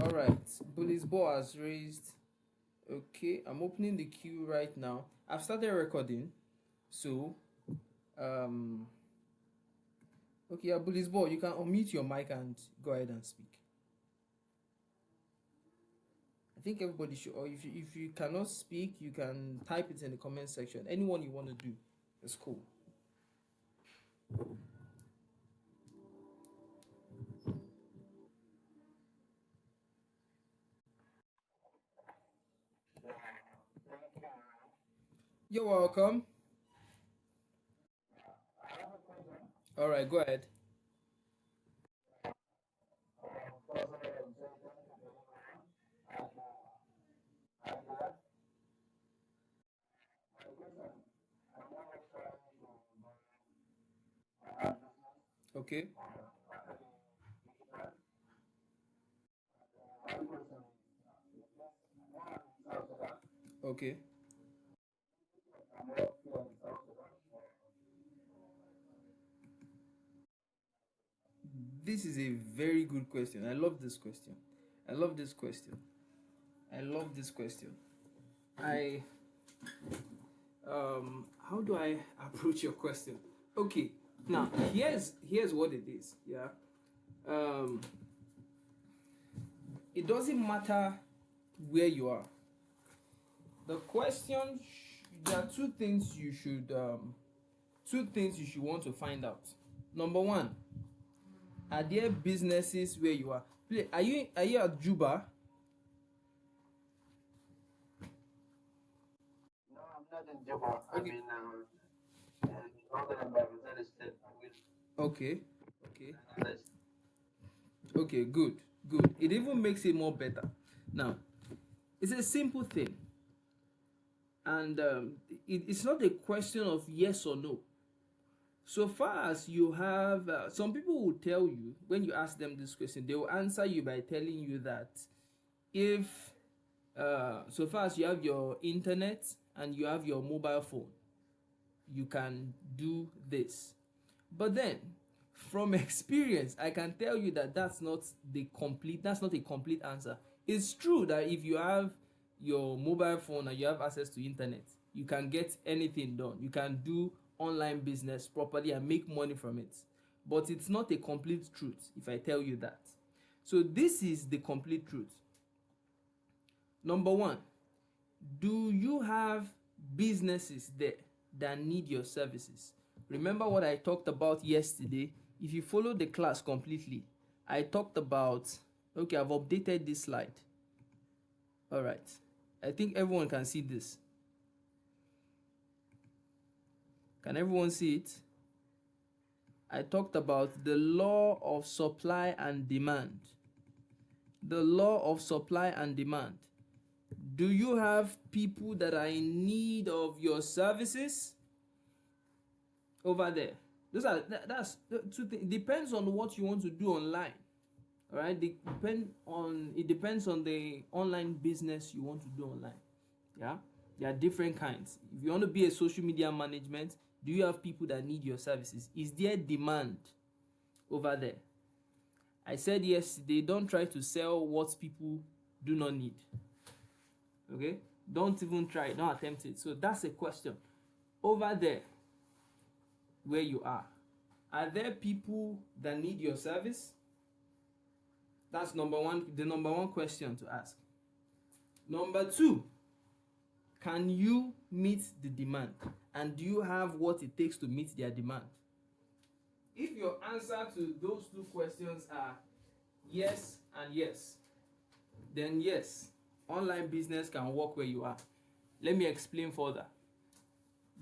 All right. Bully's ball has raised. Okay, I'm opening the queue right now. I've started recording. So, okay, yeah, Bully's ball, you can unmute your mic and go ahead and speak. I think everybody should, or if you cannot speak, you can type it in the comment section. Anyone you want to do, it's cool. You're welcome. All right, go ahead. Okay. Okay. This is a very good question. I love this question. I love this question. I love this question. I how do I approach your question? Okay. Now, here's what it is. Yeah. It doesn't matter where you are. The question there are two things you should want to find out. Number one, are there businesses where you are? Are you at Juba? No, I'm not in Juba. Okay. I'm in Northern Baghdad State. Okay. Okay, good. It even makes it more better. Now, it's a simple thing. And it's not a question of yes or no. So far as you have, some people will tell you, when you ask them this question, they will answer you by telling you that if, so far as you have your internet and you have your mobile phone, you can do this. But then, from experience, I can tell you that that's not a complete answer. It's true that if you have your mobile phone and you have access to internet, you can get anything done. You can do online business properly and make money from it. But it's not a complete truth if I tell you that. So this is the complete truth. Number one, do you have businesses there that need your services? Remember what I talked about yesterday? If you follow the class completely, I talked about, okay, I've updated this slide. All right. I think everyone can see this. Can everyone see it? I talked about the law of supply and demand. The law of supply and demand. Do you have people that are in need of your services? Over there. That's two things. Depends on what you want to do online. All right, it depends on the online business you want to do online. Yeah, there are different kinds. If you want to be a social media management, do you have people that need your services? Is there demand over there? I said yesterday, don't try to sell what people do not need. Okay, don't even try, don't attempt it. So that's a question. Over there where you are there people that need your service? That's the number one question to ask. Number two, can you meet the demand? And do you have what it takes to meet their demand? If your answer to those two questions are yes and yes, then yes, online business can work where you are. Let me explain further.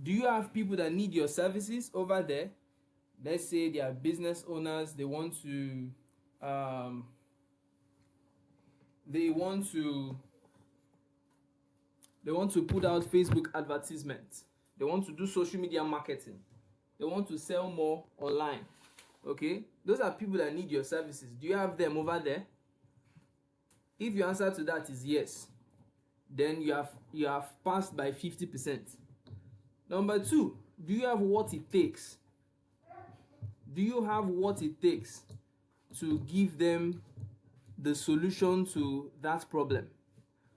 Do you have people that need your services over there? Let's say they are business owners, they want to put out Facebook advertisements. They want to do social media marketing. They want to sell more online. Okay? Those are people that need your services. Do you have them over there? If your answer to that is yes, then you have passed by 50%. Number two, do you have what it takes? Do you have what it takes to give them the solution to that problem.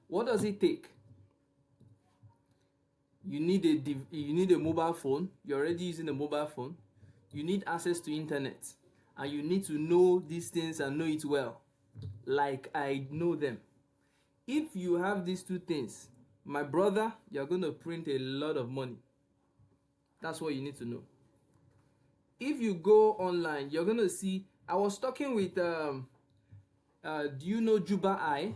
What does it take? You need a mobile phone. You're already using a mobile phone. You need access to internet, and you need to know these things and know it well, like I know them. If you have these two things, my brother, you're going to print a lot of money. That's what you need to know. If you go online, you're going to see, I was talking with do you know Juba I?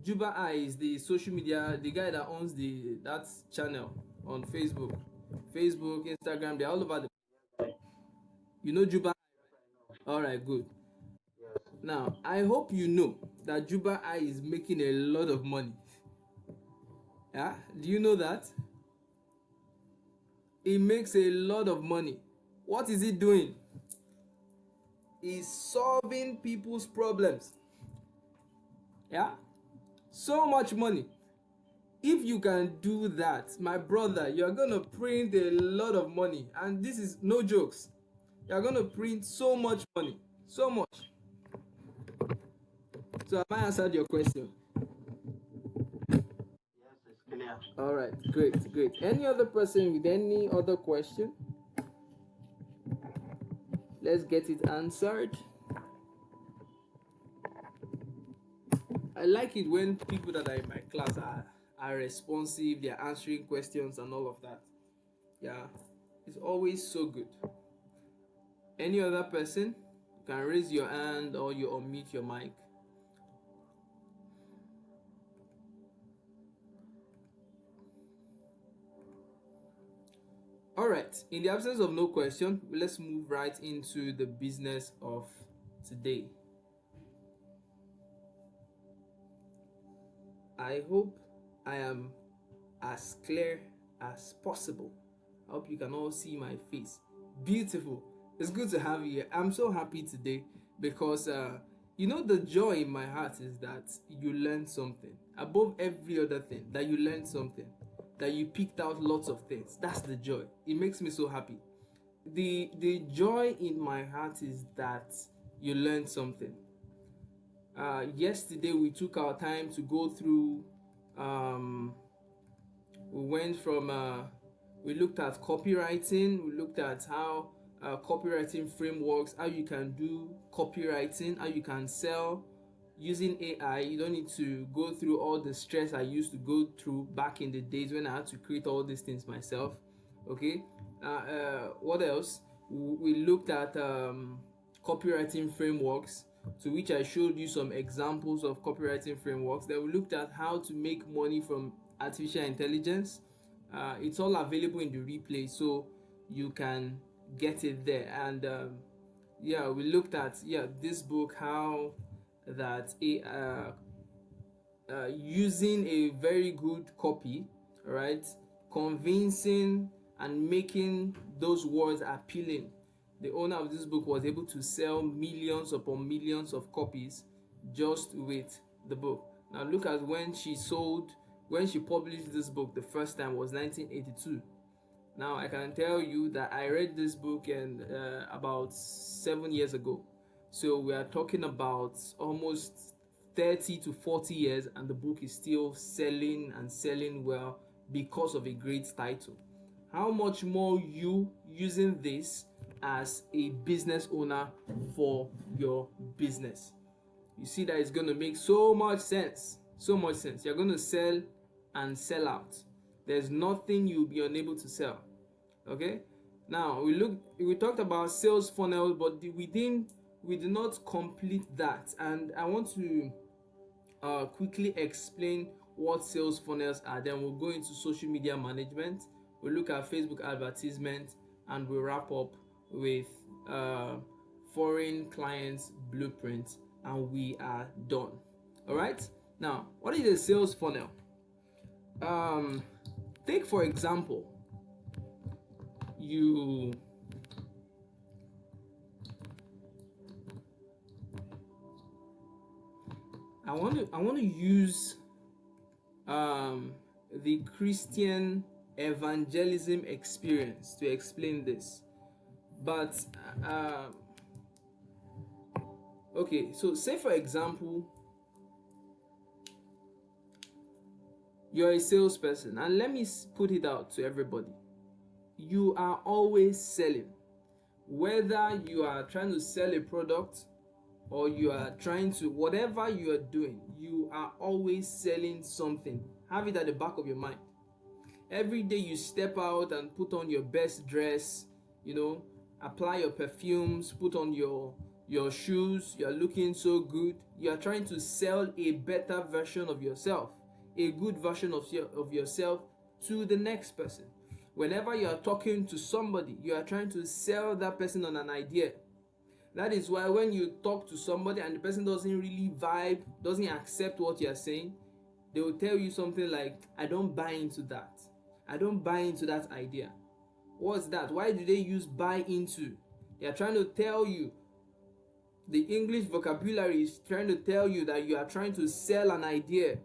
Juba I is the social media, the guy that owns that channel on Facebook, Instagram, they're all over the. You know Juba? All right, good. Now I hope you know that Juba I is making a lot of money. Yeah, do you know that? He makes a lot of money. What is he doing? He's solving people's problems. Yeah, so much money. If you can do that, my brother, you're gonna print a lot of money, and this is no jokes. You're gonna print so much money, so much. So have I answered your question? Yes, it's clear. All right, great. Any other person with any other question? Let's get it answered. I like it when people that are in my class are responsive, they're answering questions and all of that. Yeah, it's always so good. Any other person? You can raise your hand or you unmute your mic. All right, in the absence of no question, let's move right into the business of today. I hope I am as clear as possible. I hope you can all see my face. Beautiful. It's good to have you here. I'm so happy today because the joy in my heart is that you learned something. Above every other thing, that you learned something, that you picked out lots of things. That's the joy. It makes me so happy. The joy in my heart is that you learned something. Yesterday we took our time to go through we went from we looked at copywriting, we looked at how copywriting frameworks, how you can do copywriting, how you can sell using AI. You don't need to go through all the stress I used to go through back in the days when I had to create all these things myself. Okay, what else? We looked at copywriting frameworks, to which I showed you some examples of copywriting frameworks. Then we looked at how to make money from artificial intelligence. It's all available in the replay, so you can get it there. And we looked at this book, how that using a very good copy, right, convincing and making those words appealing. The owner of this book was able to sell millions upon millions of copies just with the book. Now look at when she published this book the first time was 1982. Now I can tell you that I read this book about 7 years ago. So we are talking about almost 30 to 40 years, and the book is still selling and selling well because of a great title. How much more you using this as a business owner for your business? You see that it's going to make so much sense. You're going to sell and sell out. There's nothing you'll be unable to sell. Okay, now we talked about sales funnel, but we did not complete that, and I want to quickly explain what sales funnels are. Then we'll go into social media management, we'll look at Facebook advertisement, and we'll wrap up with foreign clients blueprint, and we are done. All right, now what is a sales funnel? Take for example, I want to use the Christian evangelism experience to explain this, but Okay, so say for example, you're a salesperson, and let me put it out to everybody. You are always selling. Whether you are trying to sell a product or you are trying to, whatever you are doing, you are always selling something. Have it at the back of your mind. Every day you step out and put on your best dress, apply your perfumes, put on your shoes, you're looking so good. You are trying to sell a better version of yourself, a good version of yourself to the next person. Whenever you are talking to somebody, you are trying to sell that person on an idea. That is why when you talk to somebody and the person doesn't really vibe, doesn't accept what you are saying, they will tell you something like, I don't buy into that. I don't buy into that idea. What's that? Why do they use buy into? They are trying to tell you, the English vocabulary is trying to tell you that you are trying to sell an idea.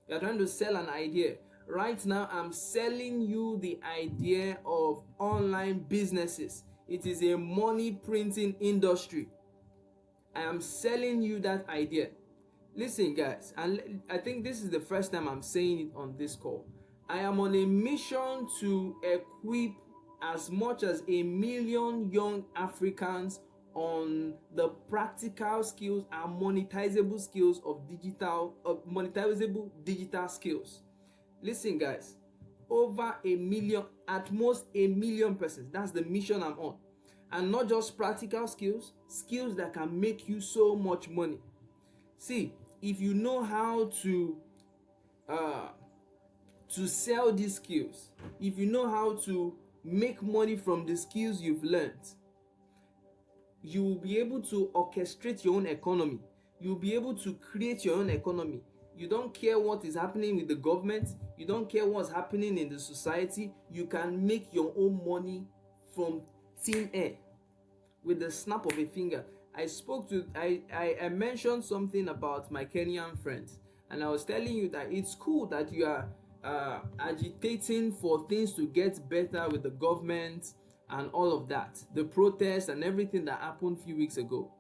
You are trying to sell an idea. Right now, I'm selling you the idea of online businesses. It is a money printing industry. I am selling you that idea. Listen, guys, and I think this is the first time I'm saying it on this call. I am on a mission to equip as much as 1,000,000 young Africans on the practical skills and monetizable skills of monetizable digital skills. Listen, guys, over 1,000,000, at most 1,000,000 persons. That's the mission I'm on. And not just practical skills, skills that can make you so much money. See, if you know how to sell these skills, if you know how to make money from the skills you've learned, you will be able to orchestrate your own economy. You'll be able to create your own economy. You don't care what is happening with the government. You don't care what's happening in the society. You can make your own money from thin air with the snap of a finger. I mentioned something about my Kenyan friends, and I was telling you that it's cool that you are agitating for things to get better with the government and all of that, the protests and everything that happened a few weeks ago.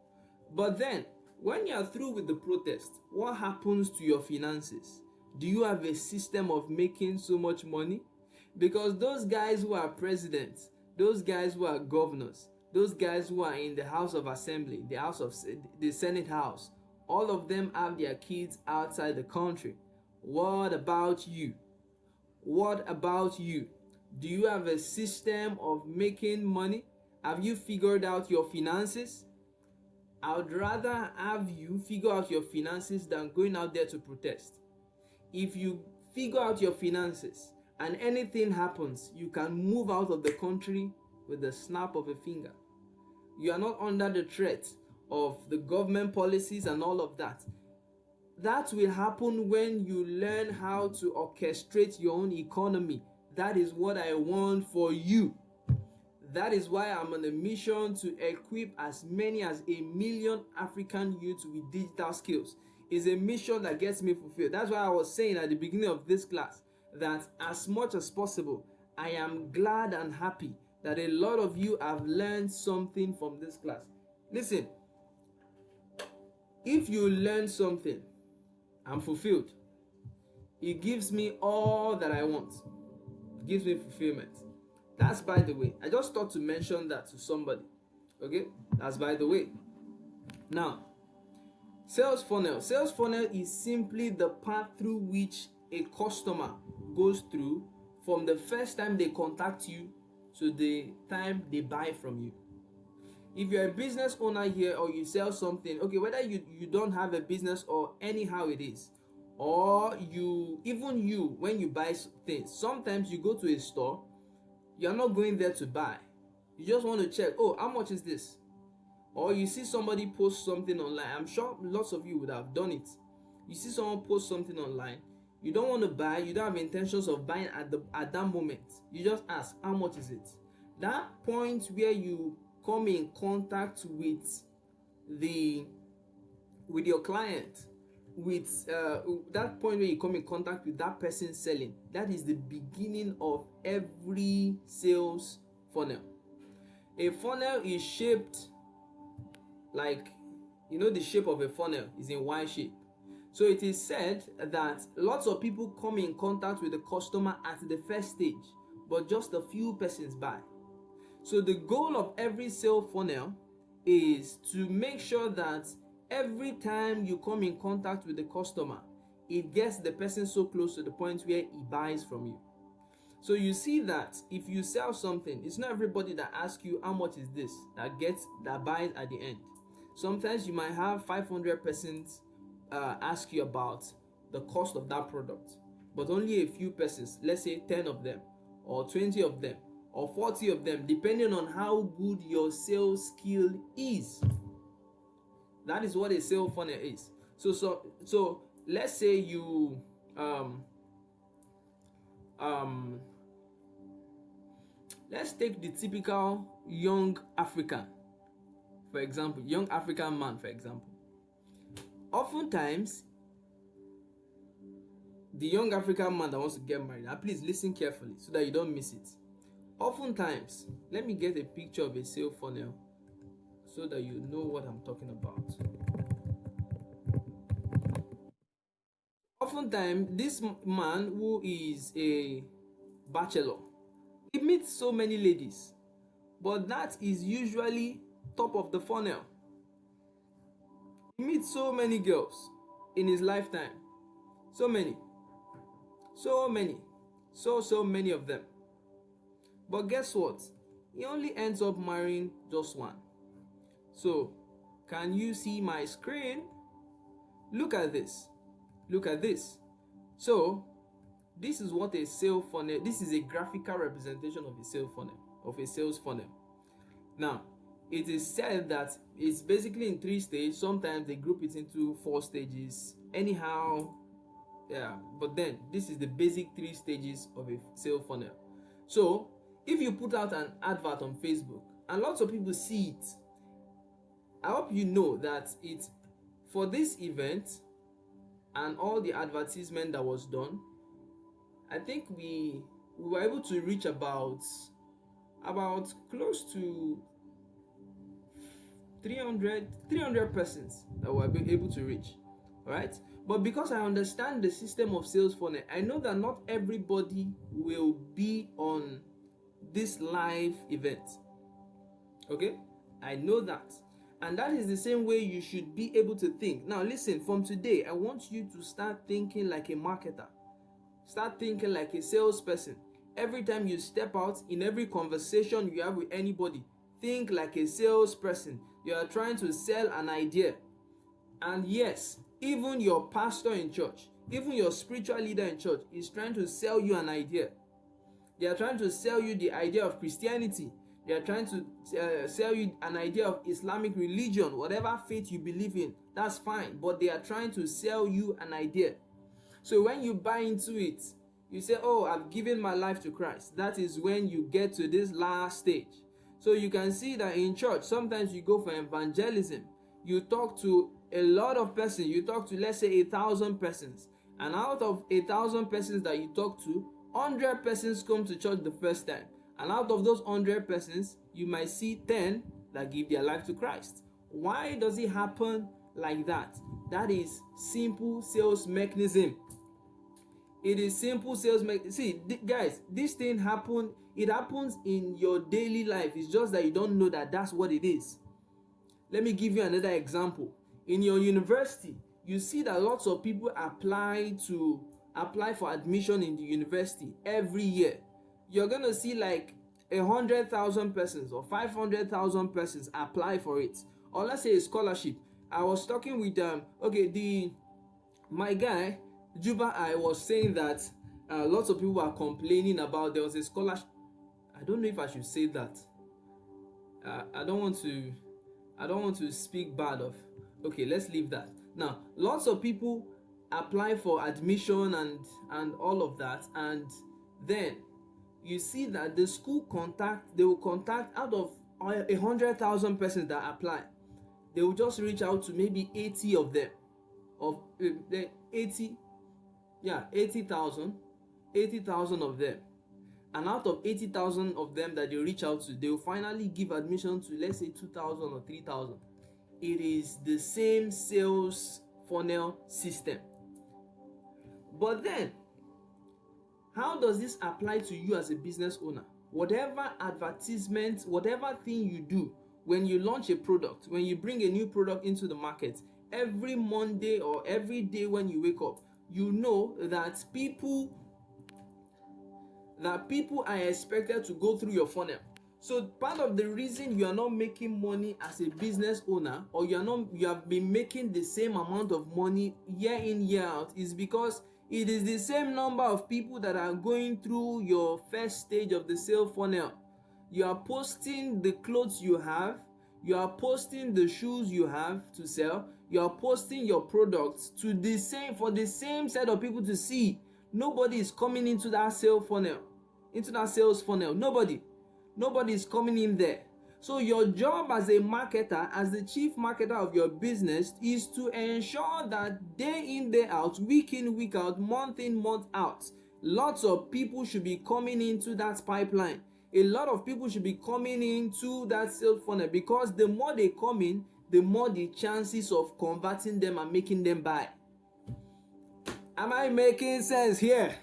But then, when you are through with the protest, what happens to your finances? Do you have a system of making so much money? Because those guys who are presidents, those guys who are governors, those guys who are in the House of Assembly, the Senate House, all of them have their kids outside the country. What about you? What about you? Do you have a system of making money? Have you figured out your finances? I would rather have you figure out your finances than going out there to protest. If you figure out your finances and anything happens, you can move out of the country with the snap of a finger. You are not under the threat of the government policies and all of that. That will happen when you learn how to orchestrate your own economy. That is what I want for you. That is why I'm on a mission to equip as many as 1,000,000 African youths with digital skills. It's a mission that gets me fulfilled. That's why I was saying at the beginning of this class that as much as possible, I am glad and happy that a lot of you have learned something from this class. Listen, if you learn something, I'm fulfilled. It gives me all that I want. It gives me fulfillment. That's by the way. I just thought to mention that to somebody. Okay? That's by the way. Now, sales funnel. Sales funnel is simply the path through which a customer goes through from the first time they contact you to the time they buy from you. If you're a business owner here or you sell something, okay, whether you don't have a business or anyhow it is, or when you buy things, sometimes you go to a store, you're not going there to buy. You just want to check, oh, how much is this? Or you see somebody post something online. I'm sure lots of you would have done it. You see someone post something online. You don't want to buy. You don't have intentions of buying at that moment. You just ask, how much is it? That point where you come in contact with your client, with that point where you come in contact with that person selling, that is the beginning of every sales funnel. A funnel is shaped like You know the shape of a funnel is in Y shape. So it is said that lots of people come in contact with the customer at the first stage, but just a few persons buy. So the goal of every sale funnel is to make sure that every time you come in contact with the customer, it gets the person so close to the point where he buys from you. So you see that if you sell something, it's not everybody that asks you how much is this that buys at the end. Sometimes you might have 500 persons ask you about the cost of that product, but only a few persons, let's say 10 of them or 20 of them or 40 of them, depending on how good your sales skill is. That is what a sale funnel is. So let's say you let's take the typical young African, for example, young African man, for example. Oftentimes, the young African man that wants to get married, now please listen carefully so that you don't miss it. Oftentimes, let me get a picture of a sale funnel so that you know what I'm talking about. Oftentimes, this man who is a bachelor, he meets so many ladies, but that is usually top of the funnel. He meets so many girls in his lifetime. So many of them. But guess what? He only ends up marrying just one. So, can you see my screen? Look at this. So, this is what a sale funnel, this is a graphical representation of a sale funnel, of a sales funnel. Now, it is said that it's basically in 3 stages. Sometimes they group it into 4 stages. Anyhow, yeah, but then this is the basic 3 stages of a sale funnel. So, if you put out an advert on Facebook and lots of people see it, I hope you know that it's for this event and all the advertisement that was done. I think we were able to reach about close to 300 persons that were able to reach. All right, but because I understand the system of sales funnel, I know that not everybody will be on this live event. Okay, I know that, and that is the same way you should be able to think. Now listen, from today I want you to start thinking like a marketer. Start thinking like a salesperson. Every time you step out, in every conversation you have with anybody, think like a salesperson. You are trying to sell an idea. And yes, even your pastor in church, even your spiritual leader in church is trying to sell you an idea. They are trying to sell you the idea of Christianity. They are trying to sell you an idea of Islamic religion, whatever faith you believe in, that's fine. But they are trying to sell you an idea. So when you buy into it, you say, oh, I've given my life to Christ. That is when you get to this last stage. So you can see that in church, sometimes you go for evangelism. You talk to a lot of persons. You talk to, let's say, 1,000 persons. And out of 1,000 persons that you talk to, 100 persons come to church the first time. And out of those 100 persons, you might see 10 that give their life to Christ. Why does it happen like that? That is simple sales mechanism. It is simple sales mechanism. See, guys, this thing happens. It happens in your daily life. It's just that you don't know that that's what it is. Let me give you another example. In your university, you see that lots of people apply for admission in the university every year. You're gonna see like 100,000 persons or 500,000 persons apply for it, or let's say a scholarship. I was talking with my guy Juba. I was saying that lots of people are complaining about there was a scholarship. I don't know if I should say that. I don't want to speak bad of. Okay, let's leave that. Now, lots of people apply for admission and all of that, and then you see that the school they will contact out of 100,000 persons that apply. They will just reach out to maybe 80 of them, of 80,000 of them. And out of 80,000 of them that they reach out to, they will finally give admission to, let's say, 2,000 or 3,000. it is the same sales funnel system. But then, how does this apply to you as a business owner? Whatever advertisement, whatever thing you do, when you launch a product, when you bring a new product into the market, every Monday or every day when you wake up, you know that people are expected to go through your funnel. So part of the reason you are not making money as a business owner, or you have been making the same amount of money year in year out, is because it is the same number of people that are going through your first stage of the sale funnel. You are posting the clothes you have, you are posting the shoes you have to sell, you are posting your products for the same set of people to see. Nobody is coming into that sales funnel. Nobody is coming in there. So your job as a marketer, as the chief marketer of your business, is to ensure that day in, day out, week in, week out, month in, month out, lots of people should be coming into that pipeline. A lot of people should be coming into that sales funnel, because the more they come in, the more the chances of converting them and making them buy. Am I making sense here?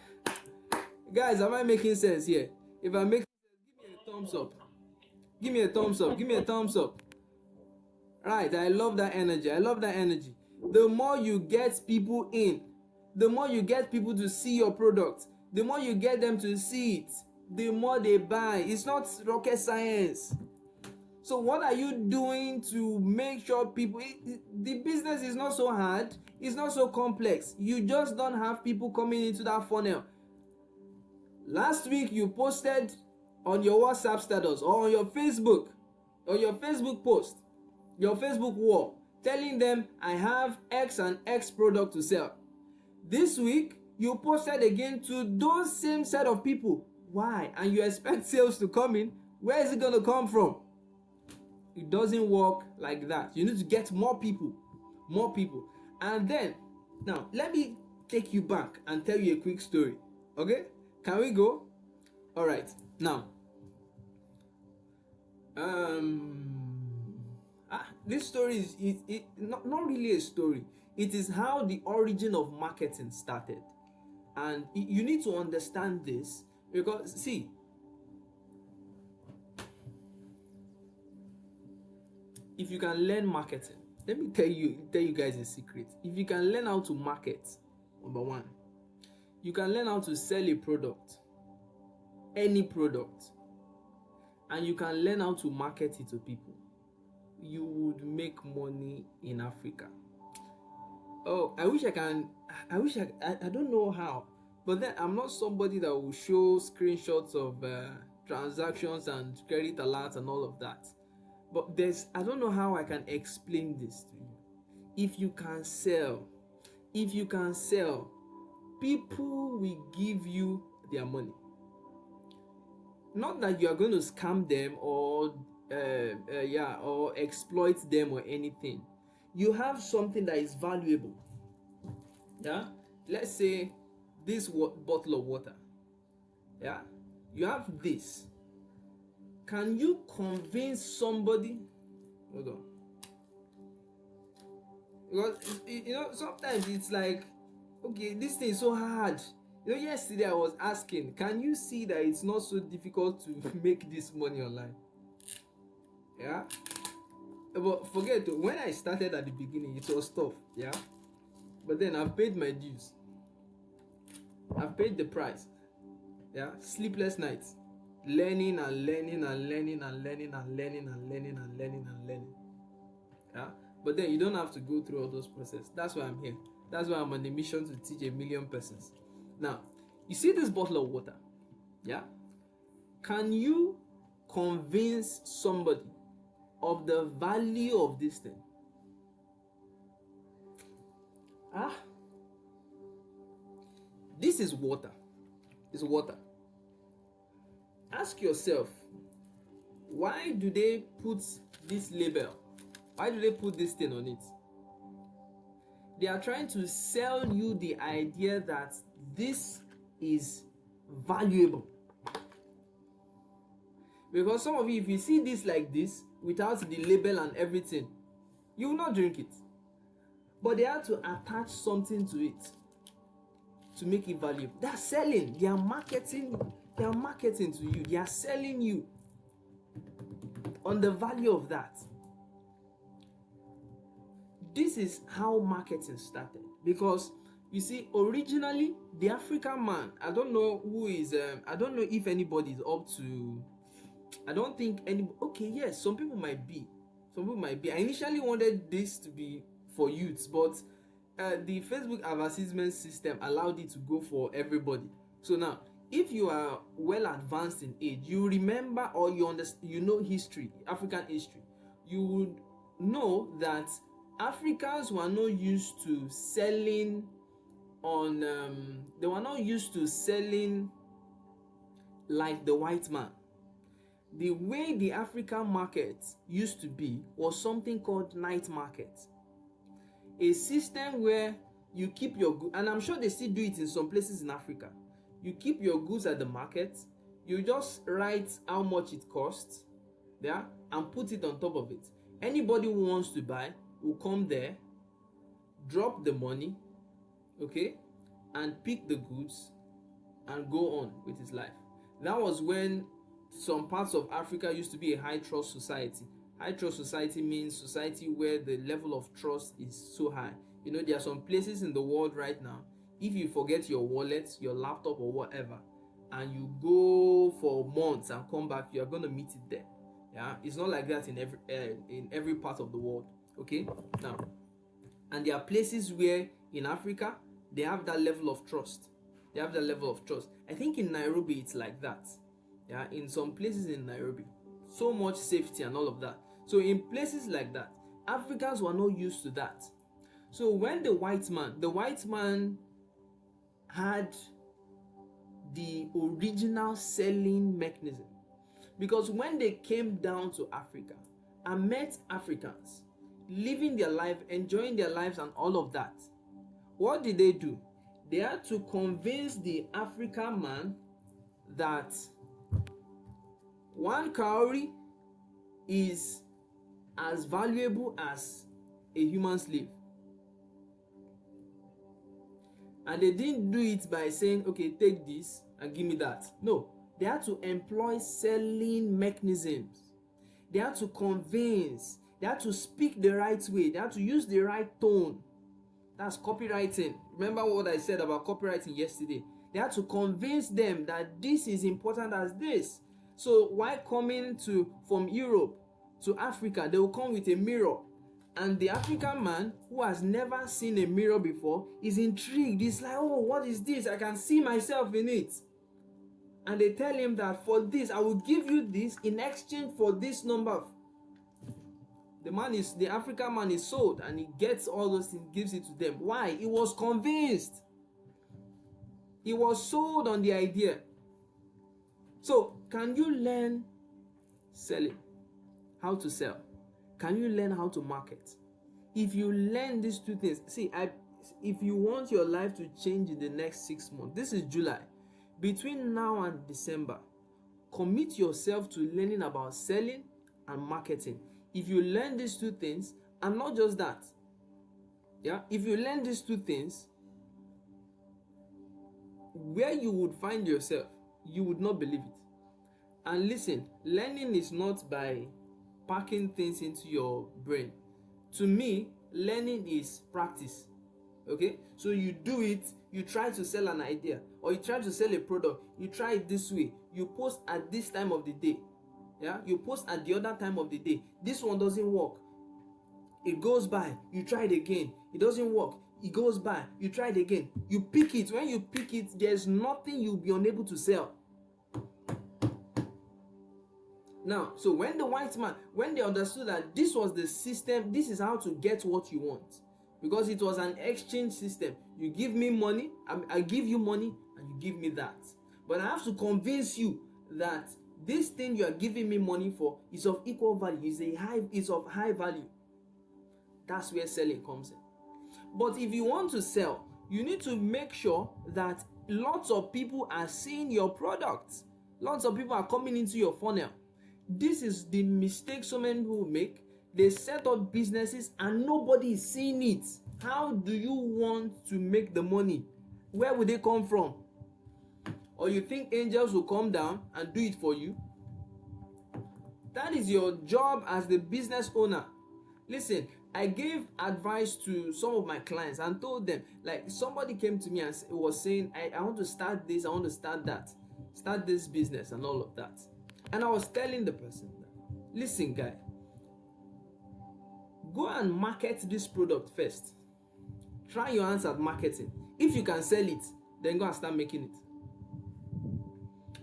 Guys, am I making sense here? If I'm making sense, give me a thumbs up. Give me a thumbs up. Give me a thumbs up. Right, I love that energy. The more you get people in, the more you get people to see your product, the more you get them to see it, the more they buy. It's not rocket science. So what are you doing to make sure the business is not so hard, it's not so complex. You just don't have people coming into that funnel. Last week you posted on your WhatsApp status or on your Facebook post, your Facebook wall, telling them I have X and X product to sell. This week you posted again to those same set of people. Why? And you expect sales to come in. Where is it going to come from? It doesn't work like that. You need to get more people. And then, now let me take you back and tell you a quick story. Okay? Can we go? All right. Now, this story is not really a story. It is how the origin of marketing started. And you need to understand this, because see, if you can learn marketing, let me tell you guys a secret. If you can learn how to market, number one, you can learn how to sell a product, any product, and you can learn how to market it to people, you would make money in Africa. Oh, I don't know how, but then I'm not somebody that will show screenshots of transactions and credit alerts and all of that. But I don't know how I can explain this to you. If you can sell, people will give you their money. Not that you are going to scam them or exploit them or anything. You have something that is valuable. Yeah, let's say this bottle of water. Yeah, you have this. Can you convince somebody? Hold on. Because sometimes it's like, okay, this thing is so hard. Yesterday I was asking, can you see that it's not so difficult to make this money online? Yeah. But forget it, when I started at the beginning, it was tough. Yeah. But then I've paid my dues. I've paid the price. Yeah. Sleepless nights. Learning. Yeah. But then you don't have to go through all those processes. That's why I'm here. That's why I'm on a mission to teach 1 million persons. Now, you see this bottle of water? Yeah? Can you convince somebody of the value of this thing? This is water. It's water. Ask yourself, why do they put this label? Why do they put this thing on it? They are trying to sell you the idea that this is valuable. Because some of you, if you see this like this, without the label and everything, You will not drink it. But they have to attach something to it to make it valuable. They are selling. They are marketing. They are marketing to you. They are selling you on the value of that. This is how marketing started. Because you see, originally the African man, I don't know who is, I don't know if anybody is up to, I don't think any, okay, yes, some people might be. Some people might be. I initially wanted this to be for youths, but the Facebook advertisement system allowed it to go for everybody. So now, if you are well advanced in age, you remember or you understand, you know history, African history, you would know that Africans were not used to selling on they were not used to selling like the white man. The way the African market used to be was something called night market, a system where you keep your goods, and I'm sure they still do it in some places in Africa. You keep your goods at the market, you just write how much it costs, yeah, and put it on top of it. Anybody who wants to buy will come there, drop the money, okay, and pick the goods and go on with his life. That was when some parts of Africa used to be a high trust society. High trust society means society where the level of trust is so high. You know, there are some places in the world right now, if you forget your wallet, your laptop or whatever, and you go for months and come back, you are going to meet it there. Yeah, it's not like that in every part of the world. Okay, now, and there are places where in Africa they have that level of trust. They have that level of trust. I think in Nairobi it's like that. Yeah, in some places in Nairobi, so much safety and all of that. So in places like that, Africans were not used to that. So when the white man had the original selling mechanism, because when they came down to Africa and met Africans living their life, enjoying their lives and all of that, what did they do? They had to convince the African man that one cowrie is as valuable as a human slave. And they didn't do it by saying, okay, take this and give me that. No, they had to employ selling mechanisms. They had to convince. They had to speak the right way. They had to use the right tone. That's copywriting. Remember what I said about copywriting yesterday? They had to convince them that this is important as this. So while coming from Europe to Africa, they will come with a mirror. And the African man who has never seen a mirror before is intrigued. He's like, oh, what is this? I can see myself in it. And they tell him that for this, I will give you this in exchange for this number. The African man is sold and he gets all those things, gives it to them. Why? He was convinced. He was sold on the idea. So, can you learn selling? How to sell? Can you learn how to market? If you learn these two things, if you want your life to change in the next 6 months, this is July. Between now and December, commit yourself to learning about selling and marketing. If you learn these two things, and not just that, yeah, if you learn these two things, where you would find yourself, you would not believe it. And listen, learning is not by packing things into your brain. To me, learning is practice. Okay, so you do it, you try to sell an idea or you try to sell a product, you try it this way, you post at this time of the day, yeah, you post at the other time of the day. This one doesn't work, it goes by, you try it again, it doesn't work, it goes by, you try it again, you pick it. When you pick it, there's nothing you'll be unable to sell. Now, so when the white man, when they understood that this was the system, this is how to get what you want, because it was an exchange system. You give me money, I give you money, and you give me that. But I have to convince you that this thing you are giving me money for is of equal value, is of high value. That's where selling comes in. But if you want to sell, you need to make sure that lots of people are seeing your products. Lots of people are coming into your funnel. This is the mistake so many people make. They set up businesses and nobody is seeing it. How do you want to make the money? Where will they come from? Or you think angels will come down and do it for you? That is your job as the business owner. Listen, I gave advice to some of my clients and told them, like, somebody came to me and was saying, I want to start this, I want to start that, start this business and all of that. And I was telling the person that, listen, guy, go and market this product first. Try your hands at marketing. If you can sell it, then go and start making it.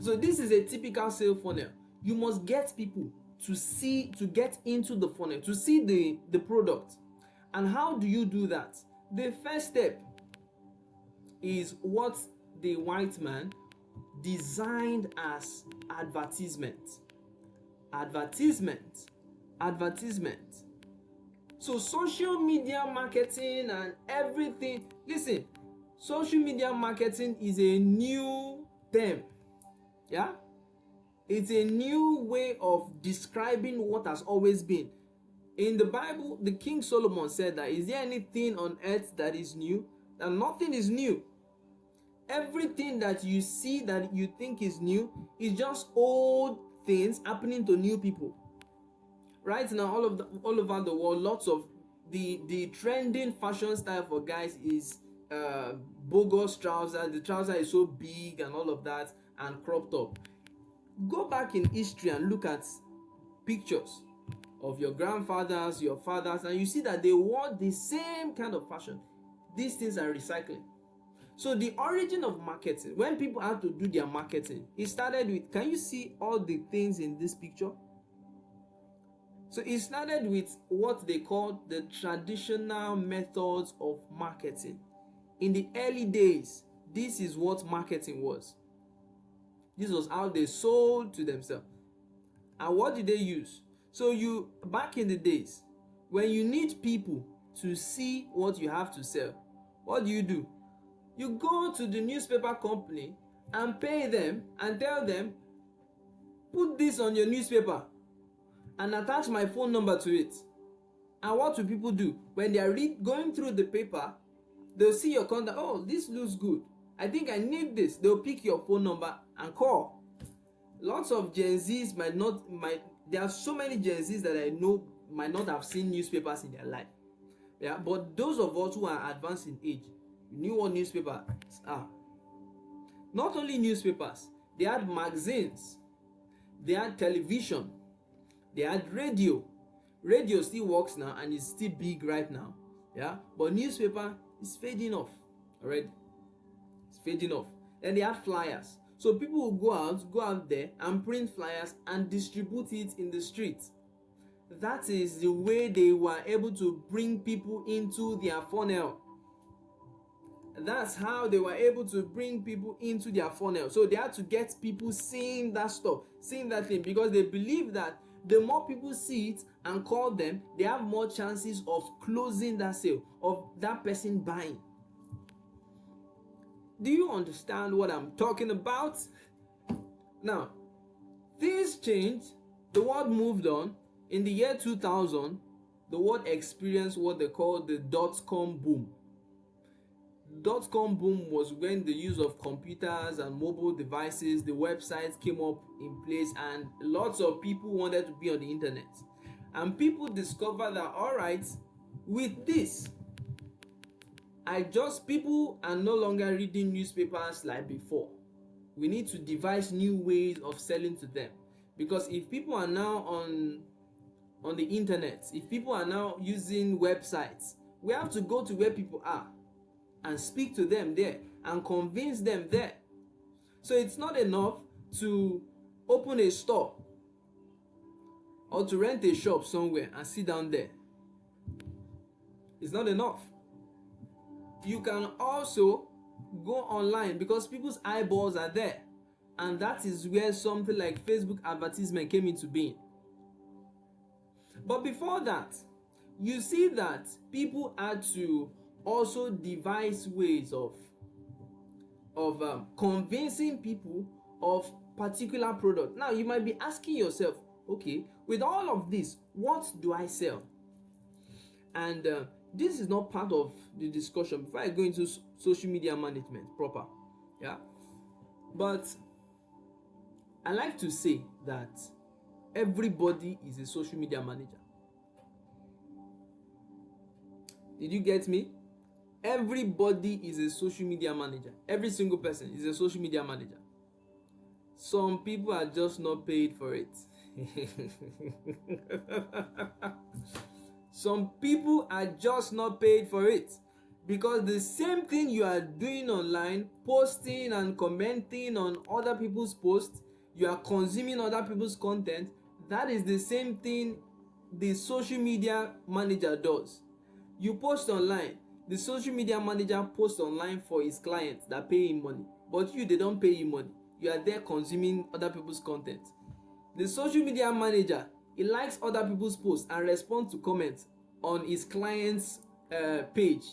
So this is a typical sale funnel. You must get people to get into the funnel, to see the product. And how do you do that? The first step is what the white man designed as advertisement. Advertisement. So social media marketing and everything. Listen, social media marketing is a new term. Yeah? It's a new way of describing what has always been. In the Bible, the King Solomon said that, is there anything on earth that is new? That nothing is new. Everything that you see that you think is new is just old things happening to new people. Right now, all over the world, lots of the trending fashion style for guys is bogus trousers. The trouser is so big and all of that, and cropped up. Go back in history and look at pictures of your grandfathers, your fathers, and you see that they wore the same kind of fashion. These things are recycling. So the origin of marketing, when people had to do their marketing, it started with, can you see all the things in this picture? So it started with what they call the traditional methods of marketing. In the early days, this is what marketing was. This was how they sold to themselves. And what did they use? So back in the days, when you need people to see what you have to sell, what do? You go to the newspaper company and pay them and tell them, put this on your newspaper and attach my phone number to it. And what will people do? When they are going through the paper, they'll see your contact. Oh, this looks good. I think I need this. They'll pick your phone number and call. Lots of Gen Zs there are so many Gen Zs that I know might not have seen newspapers in their life. Yeah, but those of us who are advanced in age, you knew what newspapers are. Not only newspapers, they had magazines, they had television, they had radio. Radio still works now and is still big right now. Yeah, but newspaper is fading off already. It's fading off. Then they have flyers. So people will go out there and print flyers and distribute it in the streets. That is the way they were able to bring people into their funnel. That's how they were able to bring people into their funnel. So they had to get people seeing that stuff, seeing that thing, because they believe that the more people see it and call them, they have more chances of closing that sale, of that person buying. Do you understand what I'm talking about? Now, things changed. The world moved on. In the year 2000, the world experienced what they call the dot-com boom. Dot-com boom was when the use of computers and mobile devices, the websites came up in place, and lots of people wanted to be on the internet. And people discovered that, all right, with this, people are no longer reading newspapers like before. We need to devise new ways of selling to them. Because if people are now on the internet, if people are now using websites, we have to go to where people are and speak to them there and convince them there. So it's not enough to open a store or to rent a shop somewhere and sit down there. It's not enough. You can also go online because people's eyeballs are there, and that is where something like Facebook advertisement came into being. But before that, you see that people had to also devise ways of convincing people of particular product. Now you might be asking yourself, okay, with all of this, what do I sell? And this is not part of the discussion before I go into social media management proper. Yeah, but I like to say that everybody is a social media manager. Did you get me? Everybody is a social media manager. Every single person is a social media manager. Some people are just not paid for it. Some people are just not paid for it, because the same thing you are doing online, posting and commenting on other people's posts, you are consuming other people's content, that is the same thing the social media manager does. You post online, the social media manager posts online for his clients that pay him money, but you, they don't pay you money. You are there consuming other people's content. The social media manager, he likes other people's posts and responds to comments on his client's page.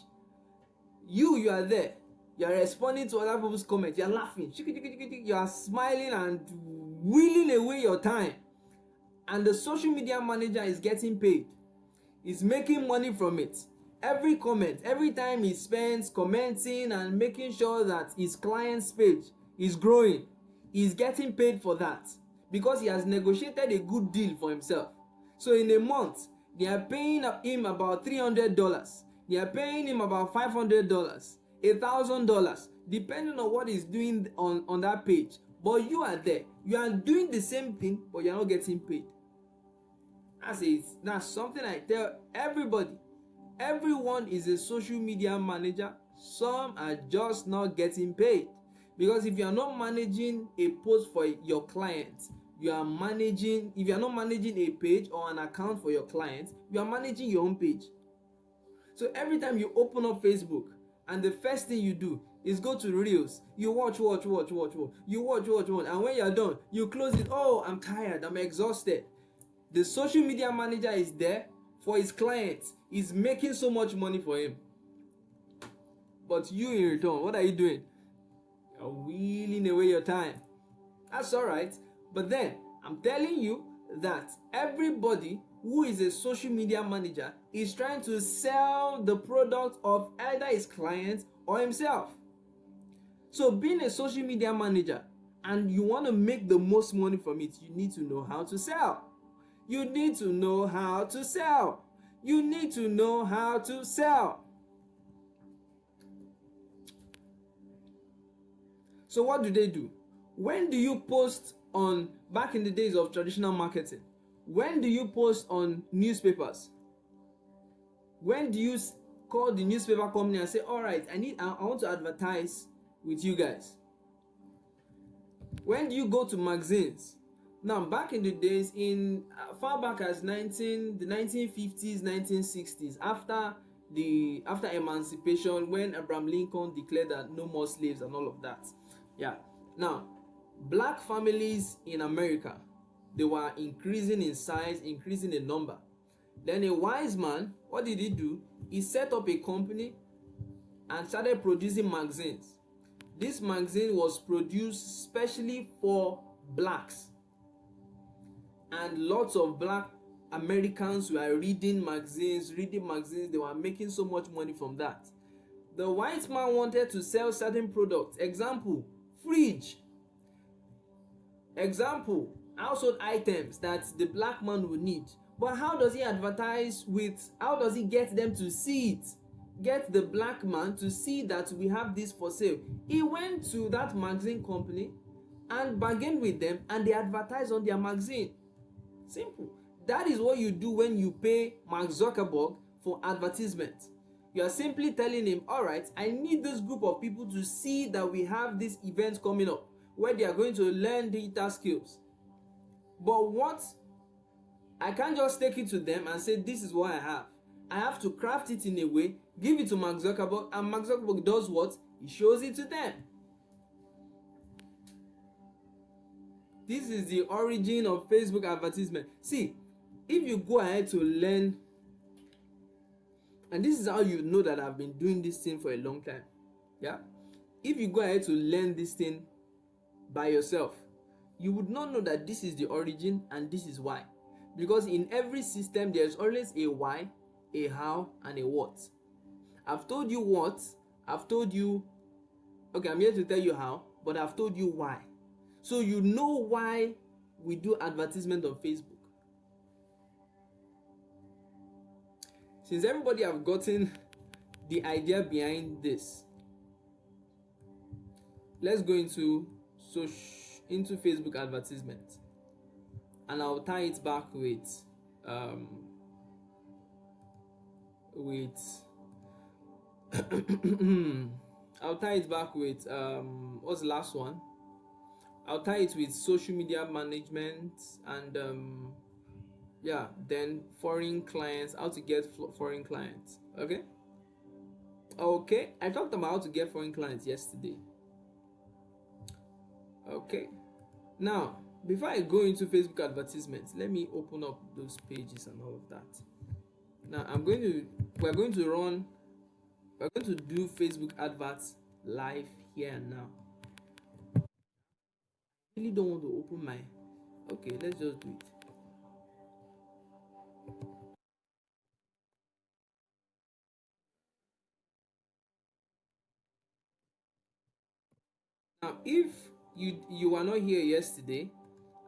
You are there, you are responding to other people's comments, you are laughing, you are smiling and wheeling away your time, and the social media manager is getting paid. He's making money from it. Every comment, every time he spends commenting and making sure that his client's page is growing, he's getting paid for that, because he has negotiated a good deal for himself. So in a month, they are paying him about $300. They are paying him about $500, $1,000, depending on what he's doing on that page. But you are there, you are doing the same thing, but you're not getting paid. That's something I tell everybody. Everyone is a social media manager. Some are just not getting paid, because if you are not managing a post for your clients, if you are not managing a page or an account for your clients, you are managing your own page. So every time you open up Facebook and the first thing you do is go to Reels, you watch, you watch, and when you're done, you close it. Oh, I'm tired, I'm exhausted. The social media manager is there for his clients. He's making so much money for him. But you, in return, what are you doing? You're wheeling away your time. That's alright. But then, I'm telling you that everybody who is a social media manager is trying to sell the product of either his client or himself. So being a social media manager and you want to make the most money from it, you need to know how to sell. You need to know how to sell. You need to know how to sell. So what do? When do you post on, back in the days of traditional marketing, when do you post on newspapers? When do you call the newspaper company and say, all right, I want to advertise with you guys? When do you go to magazines? Now, back in the days, in far back as the 1950s, 1960s, after emancipation, when Abraham Lincoln declared that no more slaves and all of that. Yeah. Now, black families in America, they were increasing in size, increasing in number. Then a wise man, what did he do? He set up a company and started producing magazines. This magazine was produced specially for blacks. And lots of black Americans were reading magazines. They were making so much money from that. The white man wanted to sell certain products. Example, fridge. Example, household items that the black man would need. But how does he advertise how does he get them to see it? Get the black man to see that we have this for sale. He went to that magazine company and bargained with them, and they advertised on their magazine. Simple. That is what you do when you pay Mark Zuckerberg for advertisement. You are simply telling him, all right, I need this group of people to see that we have this event coming up where they are going to learn digital skills. But I can't just take it to them and say, this is what I have. I have to craft it in a way, give it to Mark Zuckerberg, and Mark Zuckerberg does what? He shows it to them. This is the origin of Facebook advertisement. See, if you go ahead to learn, and this is how you know that I've been doing this thing for a long time. Yeah? If you go ahead to learn this thing by yourself, you would not know that this is the origin and this is why. Because in every system there's always a why, a how, and a what. I've told you what, I've told you, okay, I'm here to tell you how, but I've told you why. So you know why we do advertisement on Facebook. Since everybody have gotten the idea behind this, let's go into Facebook advertisement, and I'll tie it back with I'll tie it back with what's the last one? I'll tie it with social media management and then foreign clients, how to get foreign clients. Okay, I talked about how to get foreign clients yesterday. Okay, now before I go into Facebook advertisements, let me open up those pages and all of that. Now we're going to do Facebook adverts live here and now. I really don't want to open my, okay, let's just do it. Now, if you were not here yesterday,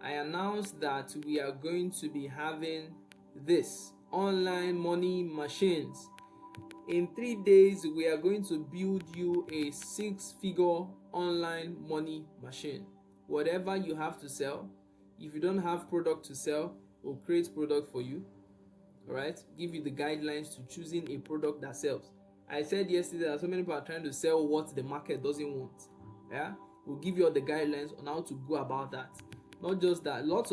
I announced that we are going to be having this online money machines. In 3 days, we are going to build you a 6-figure online money machine. Whatever you have to sell, if you don't have product to sell, we'll create product for you. All right, give you the guidelines to choosing a product that sells. I said yesterday that so many people are trying to sell what the market doesn't want. Yeah, we'll give you all the guidelines on how to go about that. Not just that, there are lots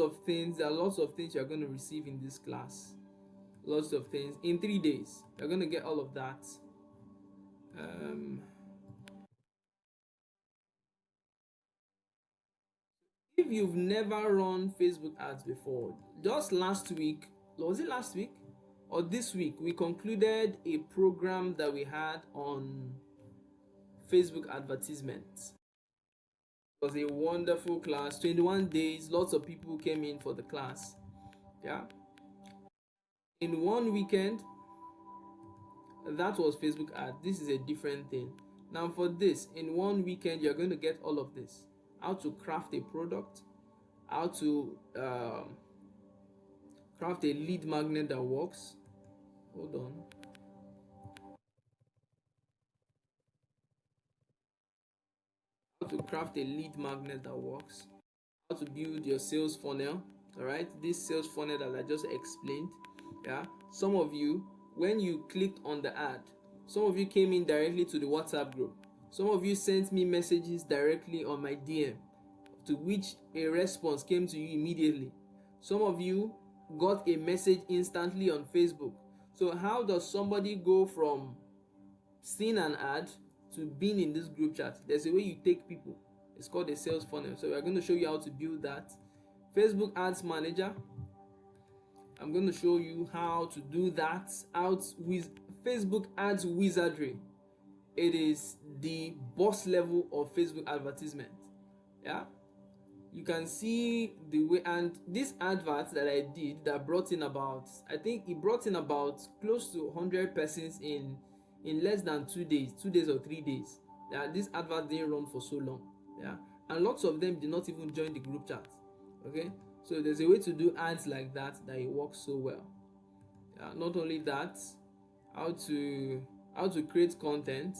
of things you're going to receive in this class. Lots of things in 3 days. You're going to get all of that. If you've never run Facebook ads before, just last week, was it last week or this week, we concluded a program that we had on Facebook advertisements. It was a wonderful class, 21 days, lots of people came in for the class. Yeah, in one weekend, that was Facebook ad. This is a different thing. Now for this, in one weekend, you're going to get all of this: how to craft a product, how to craft a lead magnet that works. Hold on. How to craft a lead magnet that works, how to build your sales funnel. All right, this sales funnel that I just explained. Yeah, some of you, when you clicked on the ad, some of you came in directly to the WhatsApp group. Some of you sent me messages directly on my DM, to which a response came to you immediately. Some of you got a message instantly on Facebook. So how does somebody go from seeing an ad to being in this group chat? There's a way you take people. It's called a sales funnel. So we're going to show you how to build that. Facebook Ads Manager, I'm going to show you how to do that out with Facebook Ads Wizardry. It is the boss level of Facebook advertisement. Yeah, you can see the way, and this advert that I did that brought in about, I think it brought in about close to 100 persons in less than 2 days or 3 days. Yeah, this advert didn't run for so long. Yeah, and lots of them did not even join the group chat. Okay, so there's a way to do ads like that it works so well. Yeah, not only that, how to create content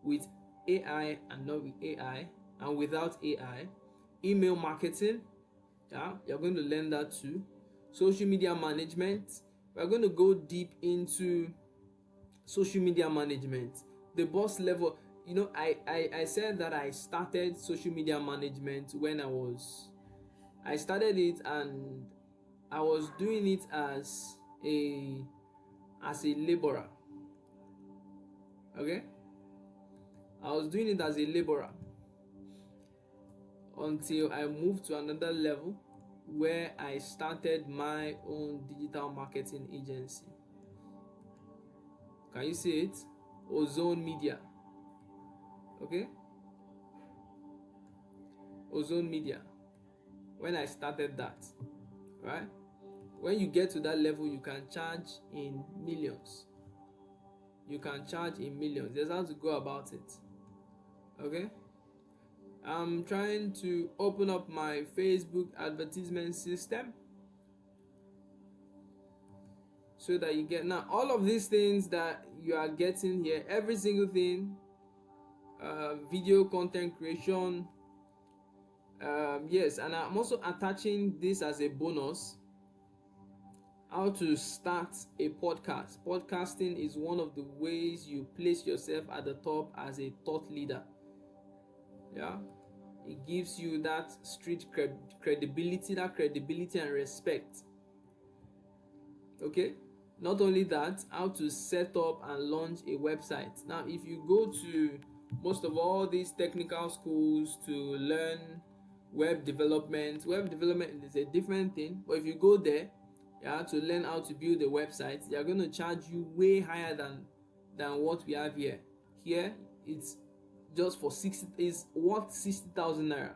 with AI and not with AI, and without AI. Email marketing, yeah, you're going to learn that too. Social media management, we're going to go deep into social media management, the boss level. You know, I said that I started social media management when I started it, and I was doing it as a laborer. Okay, I was doing it as a laborer until I moved to another level where I started my own digital marketing agency. Can you see it? Ozone Media. Okay, Ozone Media. When I started that, right? when you get to that level, you can charge in millions. You can charge in millions. There's how to go about it. Okay, I'm trying to open up my Facebook advertisement system so that you get now all of these things that you are getting here, every single thing, video content creation. Yes, and I'm also attaching this as a bonus, how to start a podcast. Podcasting is one of the ways you place yourself at the top as a thought leader. Yeah, it gives you that street credibility and respect. Okay, not only that, how to set up and launch a website. Now if you go to most of all these technical schools to learn web development is a different thing, but if you go there, yeah, to learn how to build a website, they are going to charge you way higher than what we have here. Here it's just for 60, is worth 60,000 naira,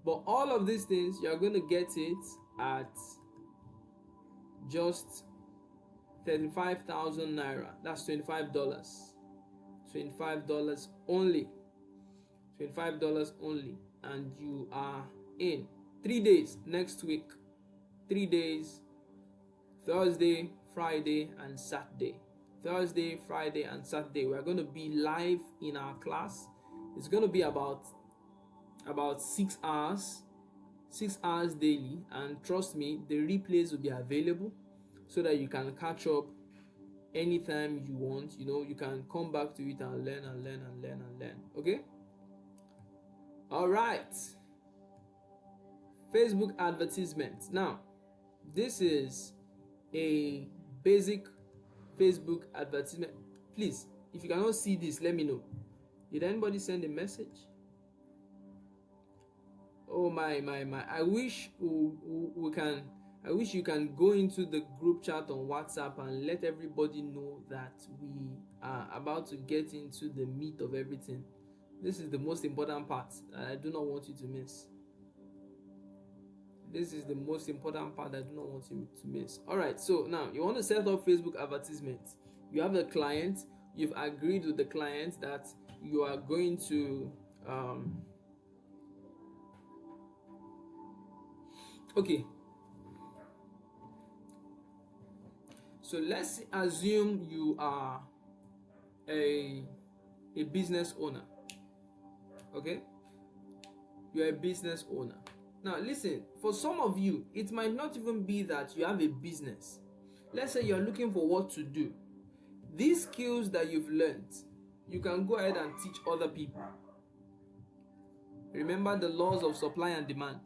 but all of these things you are going to get it at just 35,000 naira. That's $25. $25 only. $25 only, and you are in 3 days next week. 3 days, Thursday, Friday, and Saturday. Thursday, Friday, and Saturday. We are going to be live in our class. It's going to be about 6 hours, 6 hours daily, and trust me, the replays will be available so that you can catch up anytime you want. You know, you can come back to it and learn. Okay? All right. Facebook advertisement. Now, this is a basic Facebook advertisement. Please, if you cannot see this, let me know. Did anybody send a message? Oh my. I wish we can. I wish you can go into the group chat on WhatsApp and let everybody know that we are about to get into the meat of everything. This is the most important part that I do not want you to miss. This is the most important part that I do not want you to miss. Alright, so now you want to set up Facebook advertisements. You have a client, you've agreed with the client that you are going to okay. So let's assume you are a business owner. Okay? You're a business owner. Now listen, for some of you, it might not even be that you have a business. Let's say you're looking for what to do. These skills that you've learned, you can go ahead and teach other people. Remember the laws of supply and demand.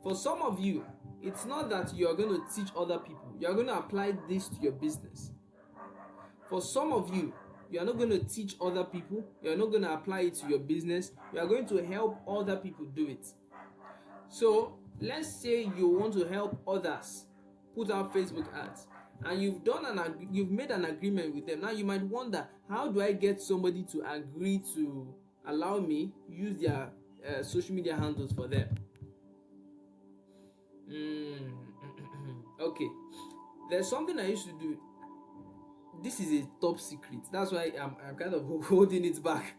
For some of you, it's not that you are going to teach other people. You are going to apply this to your business. For some of you, you are not going to teach other people. You are not going to apply it to your business. You are going to help other people do it. So let's say you want to help others put out Facebook ads, and you've made an agreement with them. Now you might wonder, how do I get somebody to agree to allow me use their social media handles for them? Okay, there's something I used to do. This is a top secret. That's why I'm kind of holding it back.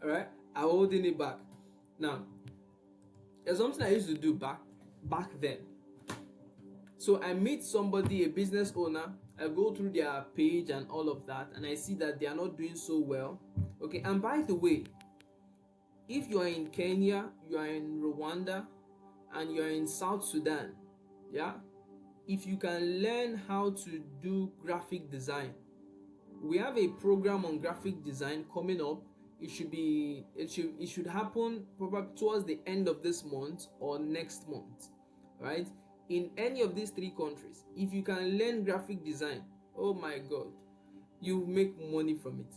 All right, I'm holding it back. Now, there's something I used to do back then. So I meet somebody, a business owner. I go through their page and all of that, and I see that they are not doing so well. Okay, and by the way, if you are in Kenya, you are in Rwanda, and you are in South Sudan, yeah, if you can learn how to do graphic design, we have a program on graphic design coming up. It should happen probably towards the end of this month or next month, right? In any of these 3 countries, if you can learn graphic design, oh my God, you make money from it,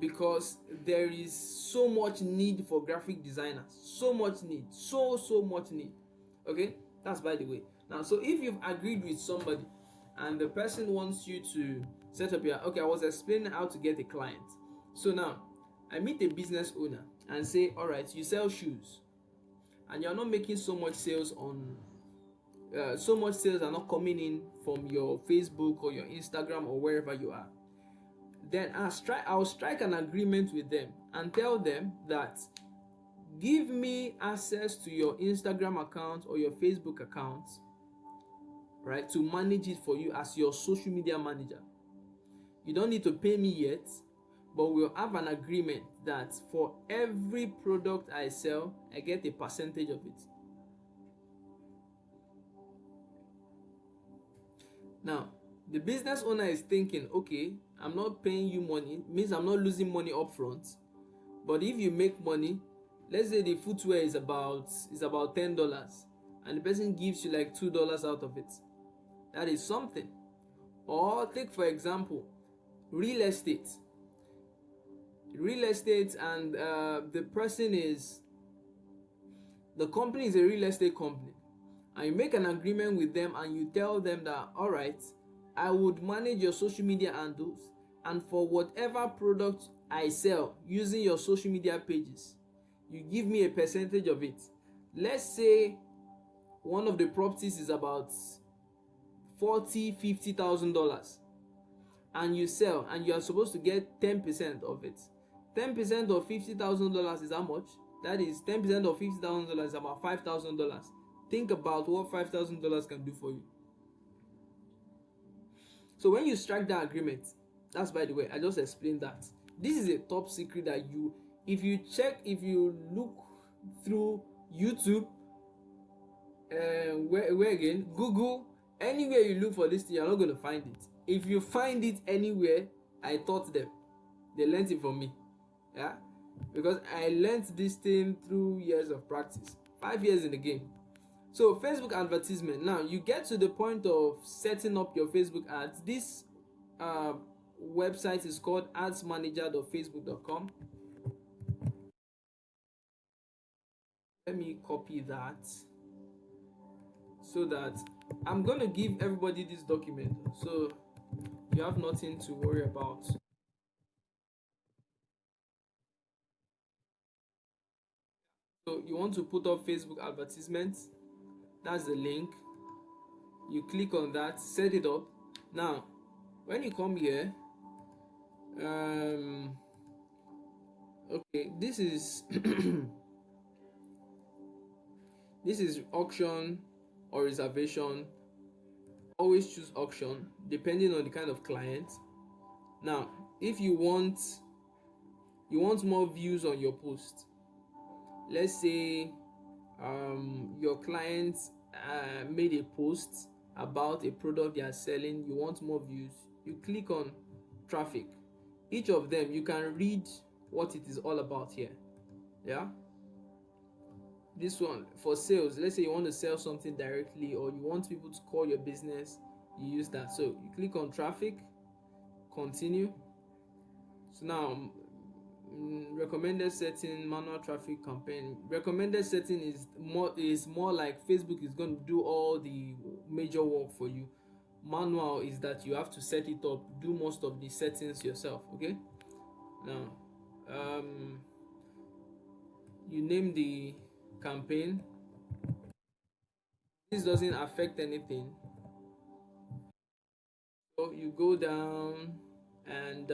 because there is so much need for graphic designers. So much need. So much need. Okay, that's by the way. Now, so if you've agreed with somebody and the person wants you to set up your, okay, I was explaining how to get a client. So now I meet a business owner and say, all right, you sell shoes and you're not making so much sales so much sales are not coming in from your Facebook or your Instagram or wherever you are, then I'll strike an agreement with them and tell them that give me access to your Instagram account or your Facebook account, right, to manage it for you as your social media manager. You don't need to pay me yet, but we'll have an agreement that for every product I sell, I get a percentage of it. Now, the business owner is thinking, okay, I'm not paying you money, means I'm not losing money upfront. But if you make money, let's say the footwear is about $10, and the person gives you like $2 out of it, that is something. Or take for example, real estate, and the company is a real estate company, and you make an agreement with them and you tell them that, all right, I would manage your social media handles, and for whatever product I sell using your social media pages, you give me a percentage of it. Let's say one of the properties is about $40,000-$50,000, and you sell, and you are supposed to get 10% of it. 10% of $50,000 is how much? That is 10% of $50,000 is about $5,000. Think about what $5,000 can do for you. So when you strike that agreement, that's, by the way, I just explained that. This is a top secret that if you look through YouTube, where again, Google, anywhere you look for this thing, you're not going to find it. If you find it anywhere, I taught them. They learned it from me. Yeah, because I learned this thing through years of practice, 5 years in the game. So Facebook advertisement. Now you get to the point of setting up your Facebook ads. This website is called adsmanager.facebook.com. Let me copy that so that I'm going to give everybody this document, so you have nothing to worry about. So you want to put up Facebook advertisements. That's the link. You click on that, set it up. Now when you come here, okay, this is this is auction or reservation. Always choose auction depending on the kind of client. Now if you want more views on your post, let's say your client made a post about a product they are selling, you want more views, you click on traffic. Each of them you can read what it is all about here. Yeah, this one for sales, let's say you want to sell something directly, or you want people to call your business, you use that. So you click on traffic, continue. So now recommended setting, manual traffic campaign. Recommended setting is more like Facebook is going to do all the major work for you. Manual is that you have to set it up, do most of the settings yourself. Okay, now you name the campaign. This doesn't affect anything, so you go down and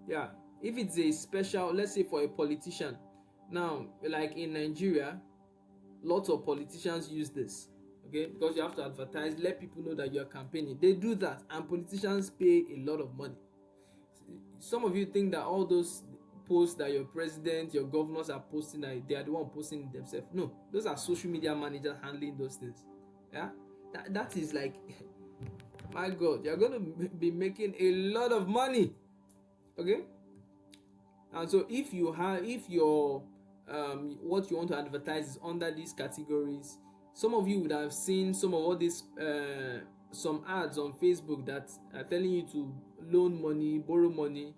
yeah, if it's a special, let's say for a politician, now like in Nigeria, lots of politicians use this, okay, because you have to advertise, let people know that you're campaigning. They do that, and politicians pay a lot of money. Some of you think that all those posts that your president, your governors are posting, that they are the one posting themselves. No, those are social media managers handling those things. Yeah, that is like my God, you're going to be making a lot of money. Okay, and so if your what you want to advertise is under these categories, some of you would have seen some of all these some ads on Facebook that are telling you to loan money, borrow money,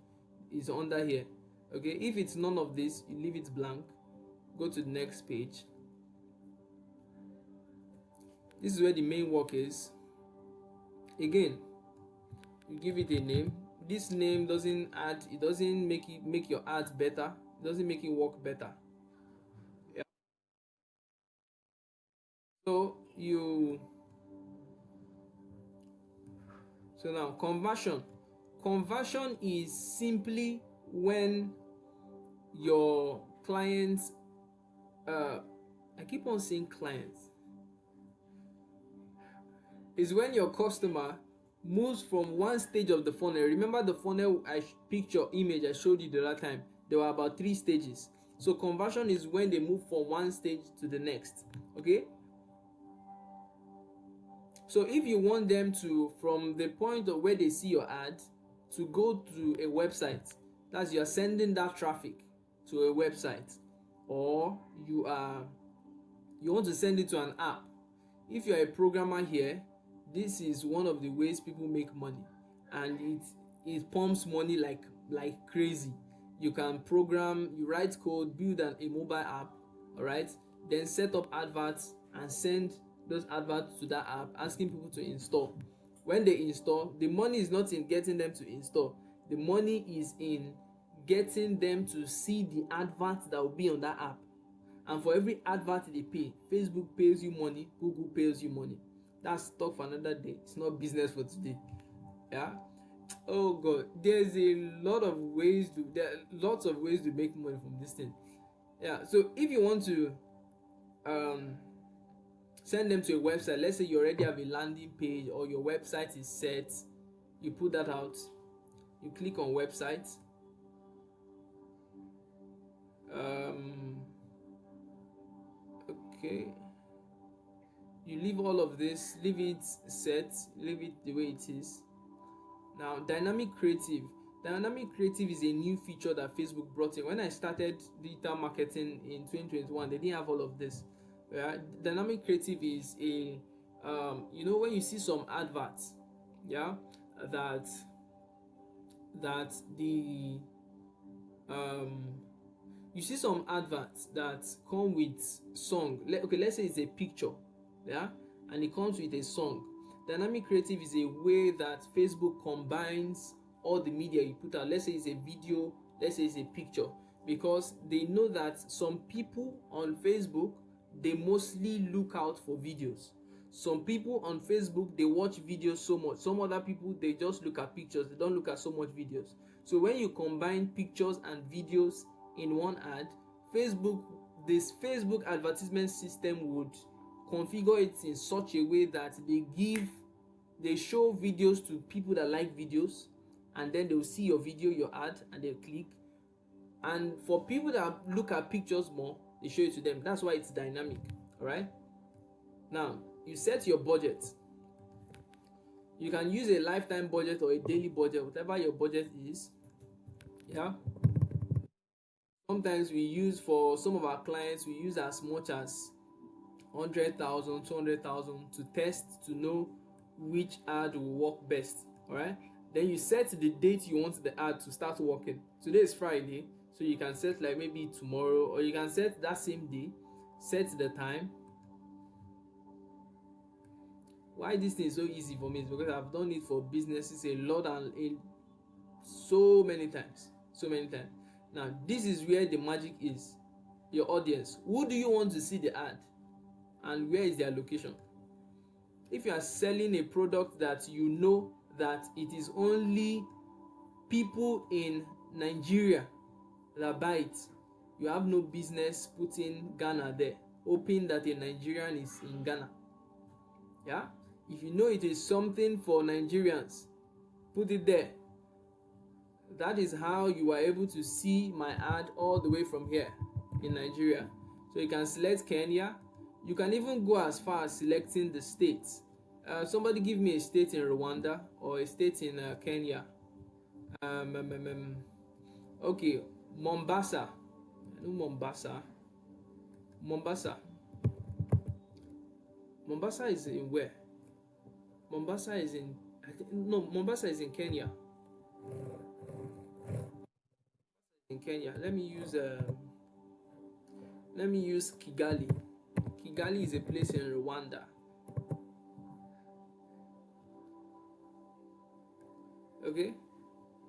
is under here. Okay, if it's none of this, you leave it blank, go to the next page. This is where the main work is. Again, you give it a name. This name doesn't make your ads better, it doesn't make it work better. Yeah. So you so now conversion is simply when your clients I keep on saying clients, is when your customer moves from one stage of the funnel. Remember the funnel picture image I showed you the other time? There were about 3 stages. So conversion is when they move from one stage to the next. Okay, so if you want them to, from the point of where they see your ad, to go to a website, that's you are sending that traffic to a website, or you want to send it to an app. If you are a programmer here, this is one of the ways people make money, and it pumps money like crazy. You can program, you write code, build a mobile app, all right, then set up adverts and send those adverts to that app, asking people to install. When they install, the money is not in getting them to install, the money is in getting them to see the advert that will be on that app. And for every advert they pay, Facebook pays you money, Google pays you money. That's talk for another day. It's not business for today. Yeah. Oh God, there's lots of ways to make money from this thing. Yeah. So if you want to send them to a website, let's say you already have a landing page or your website is set, you put that out, you click on website. Okay, you leave all of this, leave it set, leave it the way it is. Now dynamic creative is a new feature that Facebook brought in. When I started digital marketing in 2021, they didn't have all of this. Dynamic creative is a when you see some adverts, that the you see some adverts that come with song. Let's say it's a picture, and it comes with a song. Dynamic creative is a way that Facebook combines all the media you put out. Let's say it's a video, let's say it's a picture, because they know that some people on Facebook, they mostly look out for videos. Some people on Facebook, they watch videos so much. Some other people, they just look at pictures, they don't look at so much videos. So when you combine pictures and videos in one ad, this Facebook advertisement system would configure it in such a way that they show videos to people that like videos, and then they'll see your video, your ad, and they'll click. And for people that look at pictures more, they show it to them. That's why it's dynamic. All right, now you set your budget. You can use a lifetime budget or a daily budget, whatever your budget is. Sometimes we use, for some of our clients, we use as much as 100,000, 200,000 to test, to know which ad will work best. All right, then you set the date you want the ad to start working. Today is Friday, so you can set like maybe tomorrow, or you can set that same day, set the time. Why this thing is so easy for me is because I've done it for businesses a lot, and so many times. Now this is where the magic is. Your audience, who do you want to see the ad, and where is their location? If you are selling a product that you know that it is only people in Nigeria that buy it, you have no business putting Ghana there, hoping that a Nigerian is in Ghana. If you know it is something for Nigerians, put it there. That is how you are able to see my ad all the way from here in Nigeria. So you can select Kenya. You can even go as far as selecting the states. Somebody give me a state in Rwanda or a state in Kenya. Okay, Mombasa. I know Mombasa. Mombasa is in where? Mombasa is in Kenya. In Kenya, let me use Kigali. Kigali is a place in Rwanda. Okay,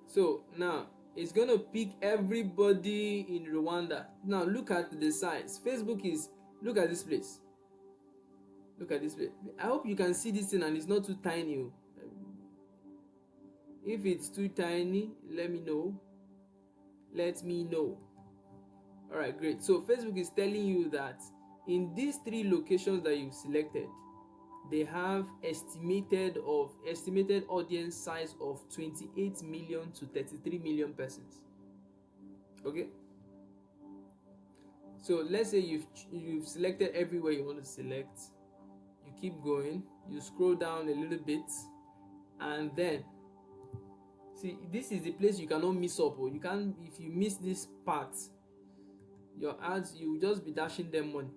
so now it's gonna pick everybody in Rwanda. Now look at the size. Facebook is, look at this place. Look at this. I hope you can see this thing and it's not too tiny. If it's too tiny, let me know. Let me know. All right, great. So Facebook is telling you that in these 3 locations that you've selected, they have estimated audience size of 28 million to 33 million persons. Okay, so let's say you've selected everywhere you want to select. You keep going, you scroll down a little bit, and then see, this is the place you cannot miss up. Or you can't, if you miss this part, your ads, you will just be dashing them money.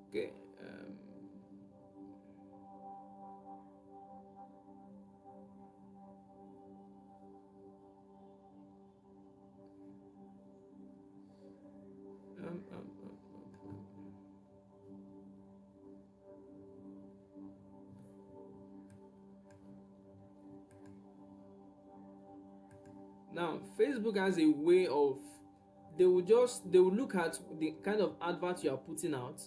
Okay. Now, Facebook has a way of, they will look at the kind of advert you are putting out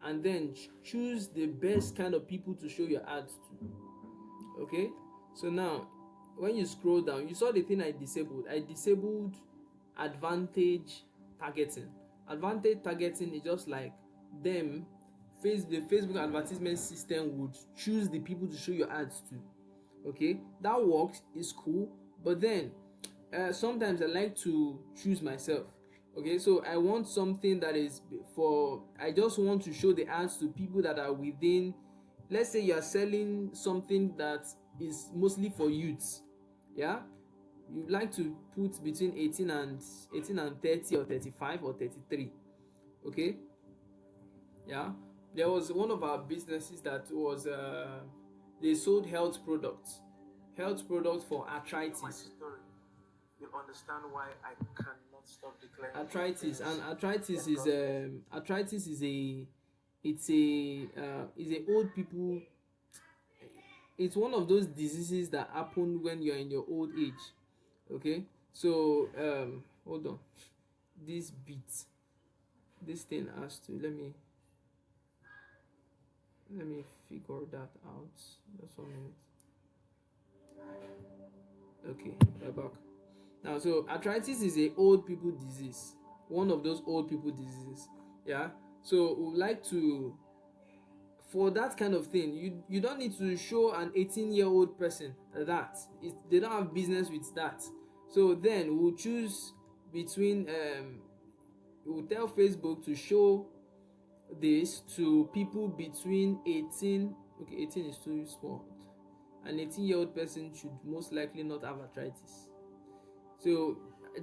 and then choose the best kind of people to show your ads to. Okay, so now when you scroll down, you saw the thing I disabled. I disabled advantage targeting. Advantage targeting is just like them, the Facebook advertisement system would choose the people to show your ads to. Okay, that works, is cool, but then sometimes I like to choose myself. Okay, so I want something that is I just want to show the ads to people that are within, let's say you are selling something that is mostly for youths. Yeah, you like to put between 18 and 30 or 35 or 33. Okay, yeah, there was one of our businesses that was they sold health products for arthritis. You'll understand why I cannot stop declaring Arthritis, and arthritis is a old people. It's one of those diseases that happen when you're in your old age. Okay, so hold on, this thing has to, let me figure that out. Just 1 minute. Okay, we're back. Now, so arthritis is a old people disease, one of those old people diseases. Yeah, so we would like to, for that kind of thing, you don't need to show an 18-year-old person that they don't have business with that. So then we'll choose between we'll tell Facebook to show this to people between 18. Okay, 18 is too small. An 18-year-old person should most likely not have arthritis. So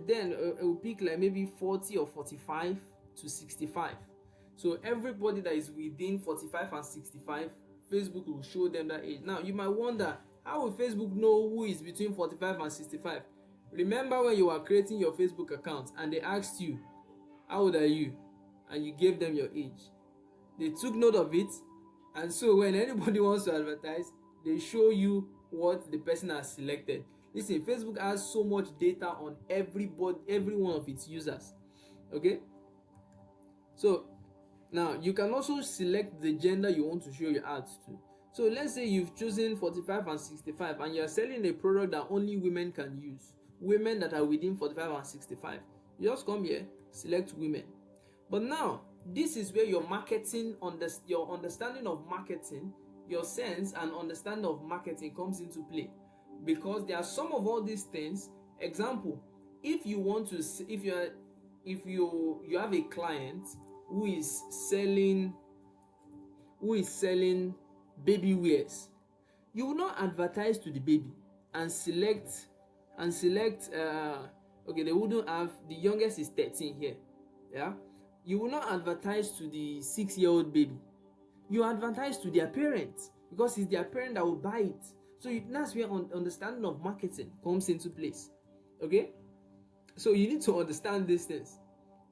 then it will pick like maybe 40 or 45 to 65. So everybody that is within 45 and 65, Facebook will show them that age. Now you might wonder, how will Facebook know who is between 45 and 65? Remember when you were creating your Facebook account and they asked you, how old are you? And you gave them your age. They took note of it, and so when anybody wants to advertise, they show you what the person has selected. Listen, Facebook has so much data on every one of its users. Okay, so now you can also select the gender you want to show your ads to. So let's say you've chosen 45 and 65 and you're selling a product that only women can use, women that are within 45 and 65. You just come here, select women. But now this is where your your understanding of marketing, your sense and understanding of marketing comes into play, because there are some of all these things. Example, if you have a client who is selling baby wears, you will not advertise to the baby and select okay, they wouldn't have, the youngest is 13 here. Yeah, you will not advertise to the 6-year-old baby. You advertise to their parents, because it's their parent that will buy it. So that's where understanding of marketing comes into place. Okay, so you need to understand these things.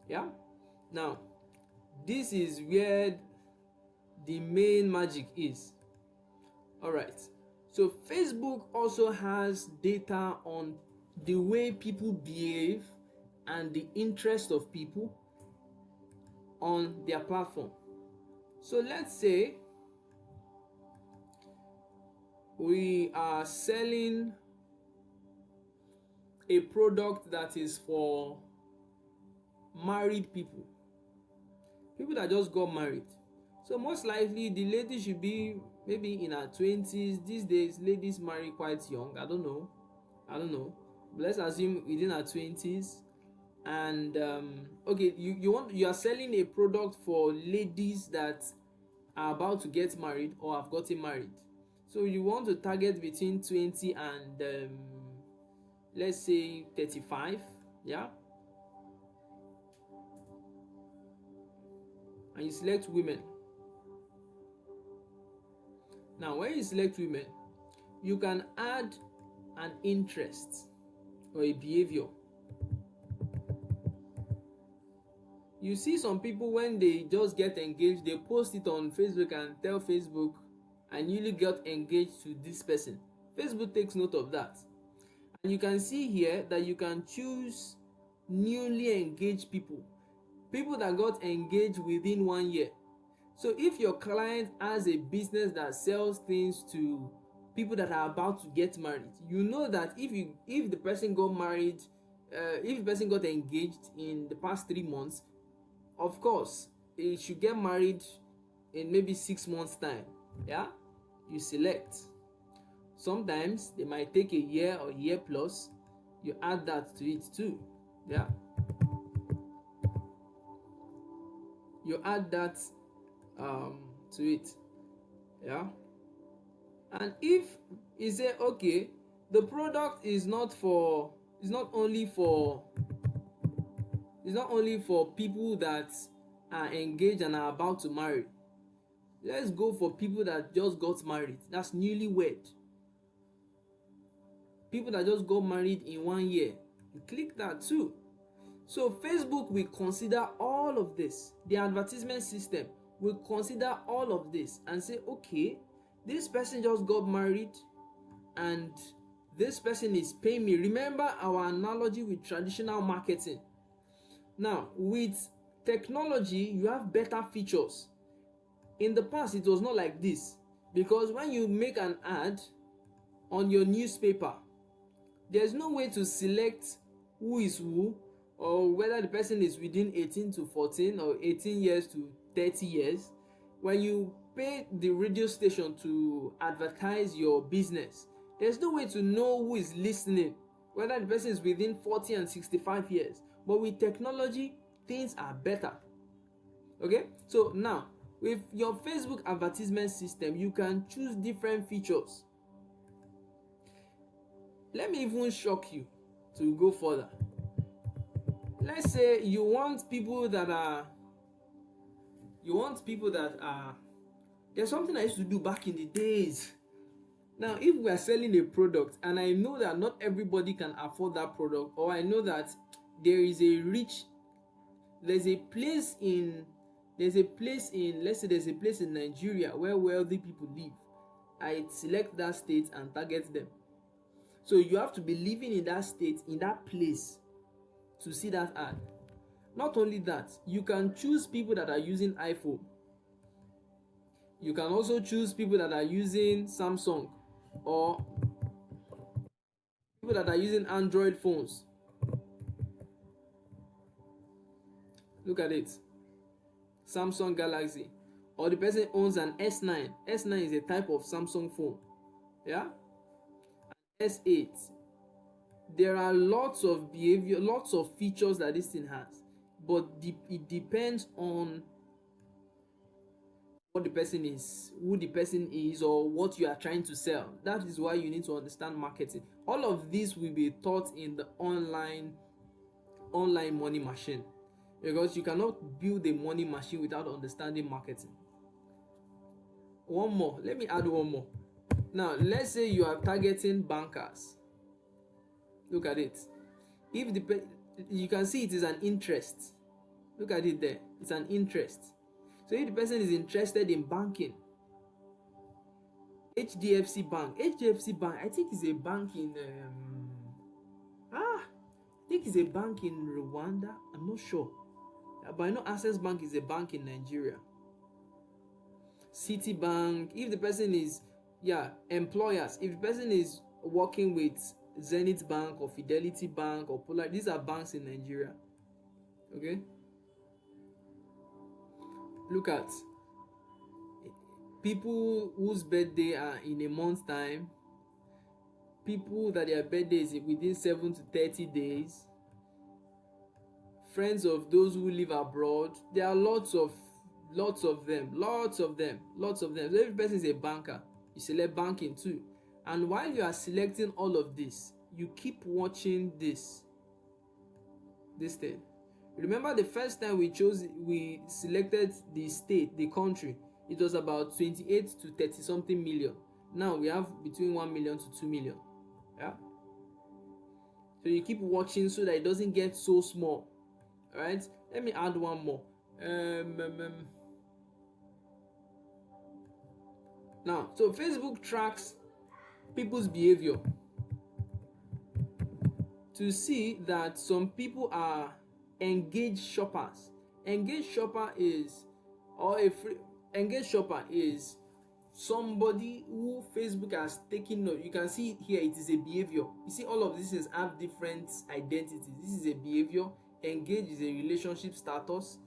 Yeah, now this is where the main magic is. All right, so Facebook also has data on the way people behave and the interest of people on their platform. So let's say we are selling a product that is for married people that just got married. So most likely the lady should be maybe in her 20s. These days ladies marry quite young. I don't know, but let's assume within her 20s. And okay, you are selling a product for ladies that are about to get married or have gotten married. So you want to target between 20 and let's say 35, yeah. And you select women. Now when you select women, you can add an interest or a behavior. You see some people, when they just get engaged, they post it on Facebook and tell Facebook, I newly got engaged to this person. Facebook takes note of that. And you can see here that you can choose newly engaged people that got engaged within 1 year. So if your client has a business that sells things to people that are about to get married, you know that if the person got married, if the person got engaged in the past 3 months, of course he should get married in maybe 6 months time. Yeah, you select. Sometimes they might take a year or year plus. You add that to it too. Yeah, you add that to it. Yeah. And if you say, okay, the product is not only for people that are engaged and are about to marry. Let's go for people that just got married. That's newlywed. People that just got married in 1 year. You click that too. So Facebook will consider all of this. The advertisement system will consider all of this and say, okay, this person just got married and this person is paying me. Remember our analogy with traditional marketing. Now, with technology, you have better features. In the past, it was not like this, because when you make an ad on your newspaper, there's no way to select who is who, or whether the person is within 18 to 14 or 18 years to 30 years. When you pay the radio station to advertise your business, there's no way to know who is listening, whether the person is within 40 and 65 years. But with technology, things are better. Okay, so now with your Facebook advertisement system, you can choose different features. Let me even shock you to go further. Let's say you want people that are there's something I used to do back in the days. Now, if we are selling a product and I know that not everybody can afford that product, or I know that there's a place in Nigeria where wealthy people live, I select that state and target them. So you have to be living in that state, in that place, to see that ad. Not only that, you can choose people that are using iPhone. You can also choose people that are using Samsung, or people that are using Android phones. Look at it. Samsung Galaxy. Or the person owns an S9. S9 is a type of Samsung phone. Yeah? S8. There are lots of behavior, lots of features that this thing has. But it depends on what the person is, who the person is, or what you are trying to sell. That is why you need to understand marketing. All of this will be taught in the online money machine, because you cannot build a money machine without understanding marketing. Let me add one more. Now, let's say you are targeting bankers. Look at it. You can see it is an interest. Look at it there. It's an interest. So if the person is interested in banking, HDFC Bank, I think is a bank in Rwanda. I'm not sure, but I know Access Bank is a bank in Nigeria. Citibank. If the person is, employers, if the person is working with Zenith Bank or Fidelity Bank or Polar, these are banks in Nigeria. Okay, look at people whose birthday are in a month's time, people that their birthday is within 7 to 30 days, friends of those who live abroad. There are lots of them. So every person is a banker. You select banking too, and while you are selecting all of this, you keep watching this thing. Remember the first time we selected the state, the country, it was about 28 to 30 something million. Now we have between 1 million to 2 million. Yeah, so you keep watching so that it doesn't get so small. All right, let me add one more. Now, so Facebook tracks people's behavior to see that some people are engaged shoppers. Engaged shopper is somebody who Facebook has taken note. You can see here it is a behavior. You see all of these things have different identities. This is a behavior. Engage is a relationship status.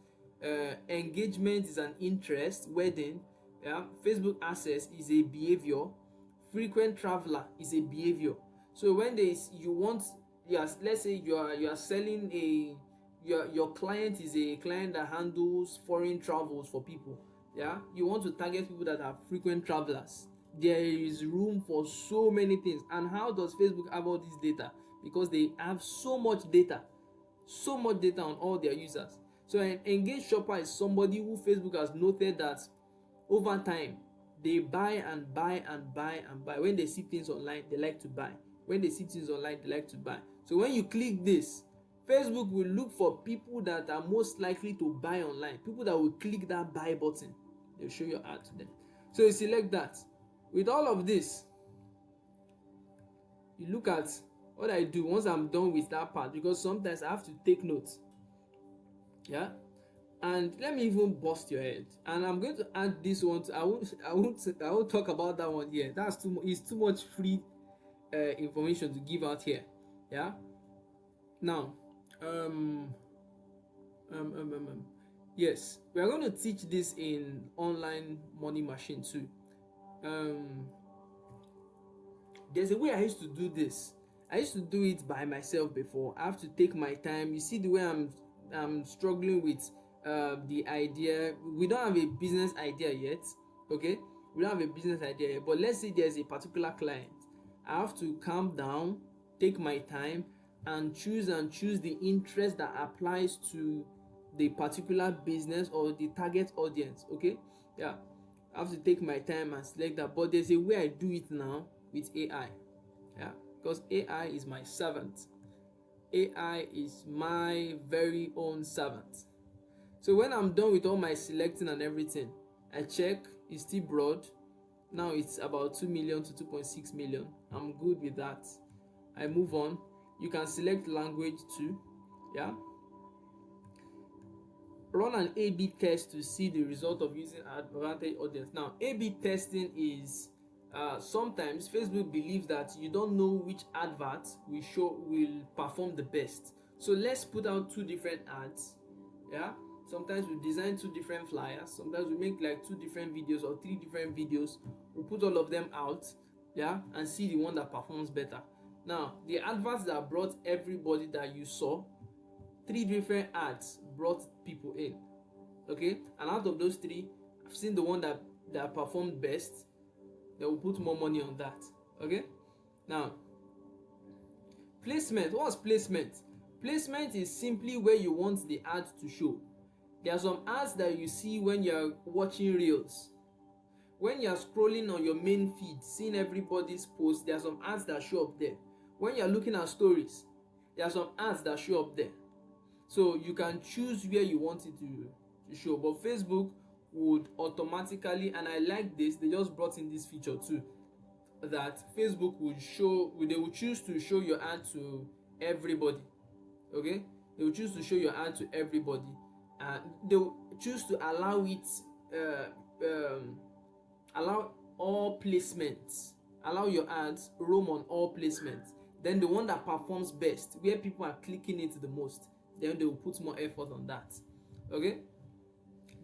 Engagement is an interest. Wedding. Yeah. Facebook access is a behavior. Frequent traveler is a behavior. So when let's say you are selling your client is a client that handles foreign travels for people. Yeah, you want to target people that are frequent travelers. There is room for so many things. And how does Facebook have all this data? Because they have so much data on all their users. So an engaged shopper is somebody who Facebook has noted that over time they buy and buy and buy and buy. When they see things online, they like to buy. When they see things online, they like to buy. So when you click this, Facebook will look for people that are most likely to buy online, people that will click that buy button. They'll show your ad to them. So you select that. With all of this, you look at what I do once I'm done with that part, because sometimes I have to take notes. Yeah. And let me even bust your head. And I'm going to add this one. I won't talk about that one here. It's too much free information to give out here. Yeah. Now, yes, we are going to teach this in online money machine too. There's a way I used to do this. I used to do it by myself before. I have to take my time. You see the way I'm struggling with the idea. We don't have a business idea yet. Okay, we don't have a business idea yet. But let's say there's a particular client. I have to calm down, take my time, and choose the interest that applies to the particular business or the target audience. Okay, yeah, I have to take my time and select that. But there's a way I do it now with AI. Yeah, because AI is my servant. AI is my very own servant. So when I'm done with all my selecting and everything, I check, it's still broad. Now it's about 2 million to 2.6 million. I'm good with that. I move on. You can select language too. Yeah. Run an A/B test to see the result of using advantage audience. Now, A/B testing is sometimes Facebook believes that you don't know which advert will perform the best. So let's put out 2 different ads. Yeah. Sometimes we design 2 different flyers. Sometimes we make like 2 different videos or 3 different videos. We put all of them out, yeah, and see the one that performs better. Now, the adverts that brought everybody that you saw, 3 different ads brought people in. Okay, and out of those 3, I've seen the one that performed best. They will put more money on that. Okay, now placement. What's placement? Placement is simply where you want the ad to show. There are some ads that you see when you're watching reels. When you're scrolling on your main feed, seeing everybody's posts, there are some ads that show up there. When you're looking at stories, there are some ads that show up there. So you can choose where you want it to show. But Facebook would automatically, and I like this, they just brought in this feature too, that Facebook they will choose to show your ad to everybody. Okay, they will choose to show your ad to everybody, and they will choose to allow it allow all placements, allow your ads roam on all placements. Then the one that performs best, where people are clicking it the most, then they will put more effort on that. Okay,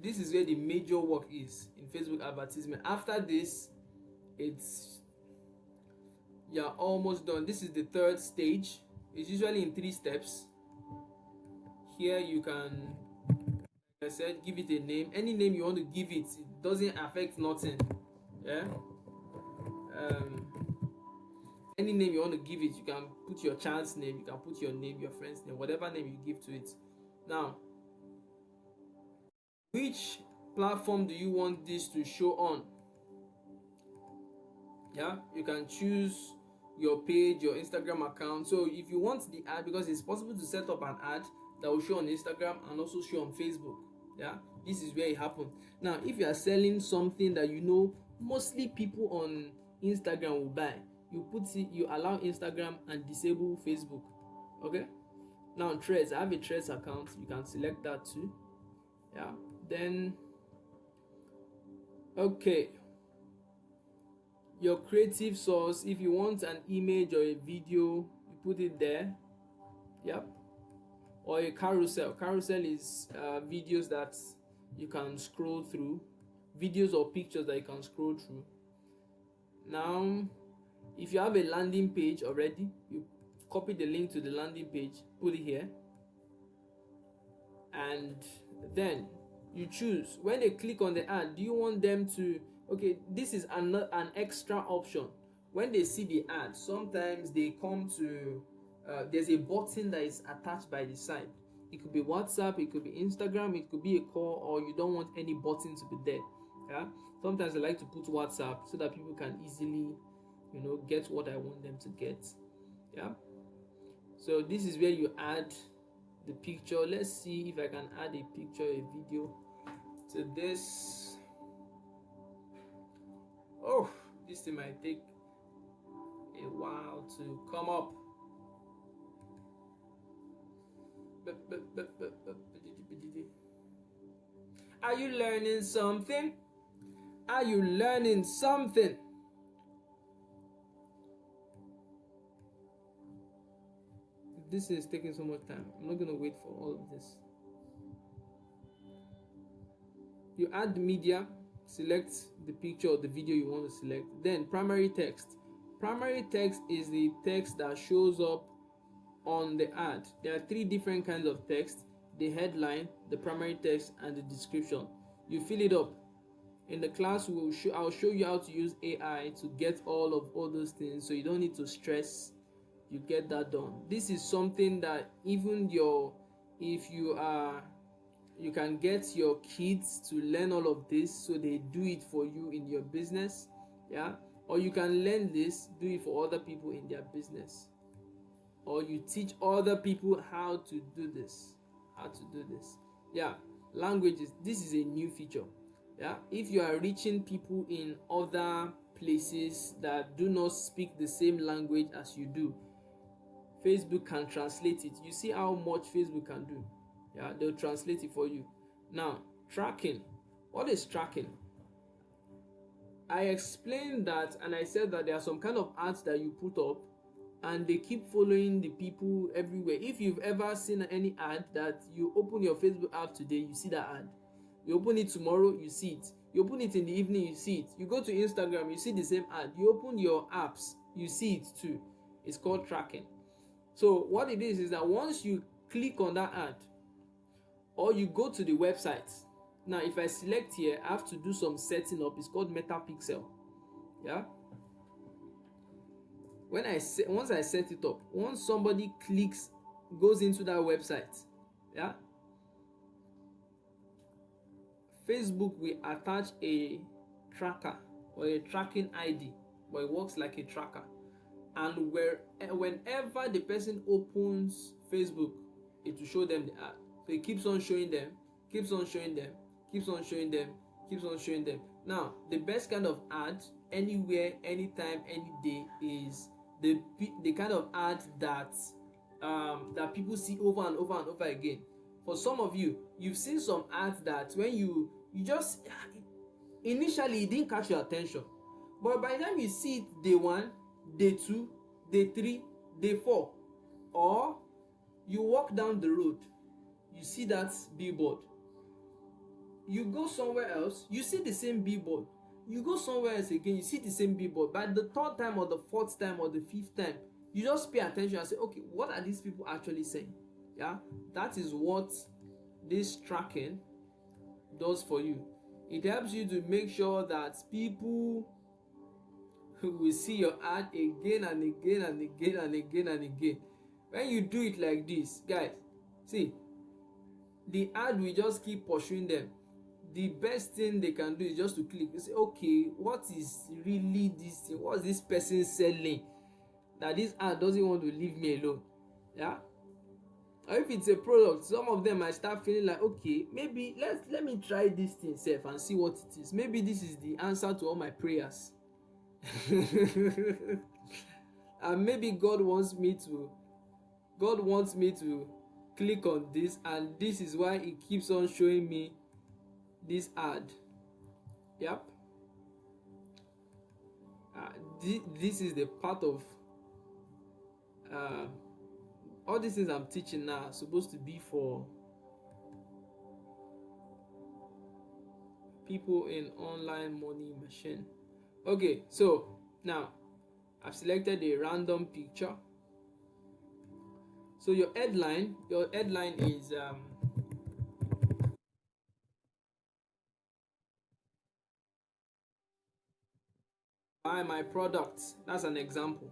this is where the major work is in Facebook advertisement. After this, it's you're almost done. This is the third stage. It's usually in 3 steps. Here you can, like I said, give it a name. Any name you want to give it, it doesn't affect nothing. Yeah. um any name you want to give it, you can put your child's name, you can put your name, your friend's name, whatever name you give to it. Now, which platform do you want this to show on? Yeah, you can choose your page, your Instagram account. So if you want the ad, because it's possible to set up an ad that will show on Instagram and also show on Facebook. Yeah, this is where it happens. Now, if you are selling something that you know mostly people on Instagram will buy, you put it, you allow Instagram and disable Facebook. Okay. Now, Threads, I have a Threads account, you can select that too. Yeah, then okay, your creative source, if you want an image or a video, you put it there. Yep. Or a carousel. Carousel is videos that you can scroll through, videos or pictures that you can scroll through. Now, if you have a landing page already, you copy the link to the landing page, put it here, and then you choose. When they click on the ad, do you want them to, okay, this is an extra option. When they see the ad, sometimes they come to there's a button that is attached by the side. It could be WhatsApp, it could be Instagram, it could be a call, or you don't want any button to be there. Yeah, sometimes I like to put WhatsApp so that people can easily, get what I want them to get. Yeah, so this is where you add the picture. Let's see if I can add a picture, a video to this. Oh, this thing might take a while to come up. Are you learning something? Are you learning something? This is taking so much time. I'm not going to wait for all of this. You add the media, select the picture or the video you want to select. Then primary text. Primary text is the text that shows up on the ad. There are 3 different kinds of text: the headline, the primary text, and the description. You fill it up. In the class, I'll show you how to use AI to get all those things, so you don't need to stress. You get that done. This is something that even if you can get your kids to learn all of this, so they do it for you in your business. Yeah, or you can learn this, do it for other people in their business, or you teach other people how to do this. Yeah, languages, this is a new feature. Yeah, if you are reaching people in other places that do not speak the same language as you do, Facebook can translate it. You see how much Facebook can do. Yeah, they'll translate it for you. Now, tracking. What is tracking? I explained that, and I said that there are some kind of ads that you put up and they keep following the people everywhere. If you've ever seen any ad that you open your Facebook app today, you see that ad. You open it tomorrow, you see it. You open it in the evening, you see it. You go to Instagram, you see the same ad. You open your apps, you see it too. It's called tracking. So what it is that once you click on that ad, or you go to the website. Now, if I select here, I have to do some setting up. It's called metapixel. Yeah. Once I set it up, once somebody goes into that website, yeah, Facebook will attach a tracker or a tracking ID, but it works like a tracker. And whenever the person opens Facebook, it will show them the ad. So it keeps on showing them, keeps on showing them, keeps on showing them, keeps on showing them. Now, the best kind of ad anywhere, anytime, any day is the kind of ad that people see over and over and over again. For some of you, you've seen some ads that when you just initially it didn't catch your attention, but by the time you see it day 1, day 2, day 3, day 4, or you walk down the road, you see that billboard, you go somewhere else, you see the same billboard, you go somewhere else again, you see the same billboard. By the 3rd time or the 4th time or the 5th time, you just pay attention and say, okay, what are these people actually saying? Yeah, that is what this tracking does for you. It helps you to make sure that people will see your ad again and again and again and again and again. When you do it like this, guys, see, the ad will just keep pursuing them. The best thing they can do is just to click and say, okay, what is really this thing? What is this person selling that this ad doesn't want to leave me alone? Yeah. Or if it's a product, some of them might start feeling like, okay, maybe let me try this thing sef and see what it is. Maybe this is the answer to all my prayers. And maybe God wants me to click on this, and this is why it keeps on showing me this ad. Yep. This is the part of all these things I'm teaching now are supposed to be for people in online money machine. Okay, so now I've selected a random picture. So your headline is buy my products. That's an example.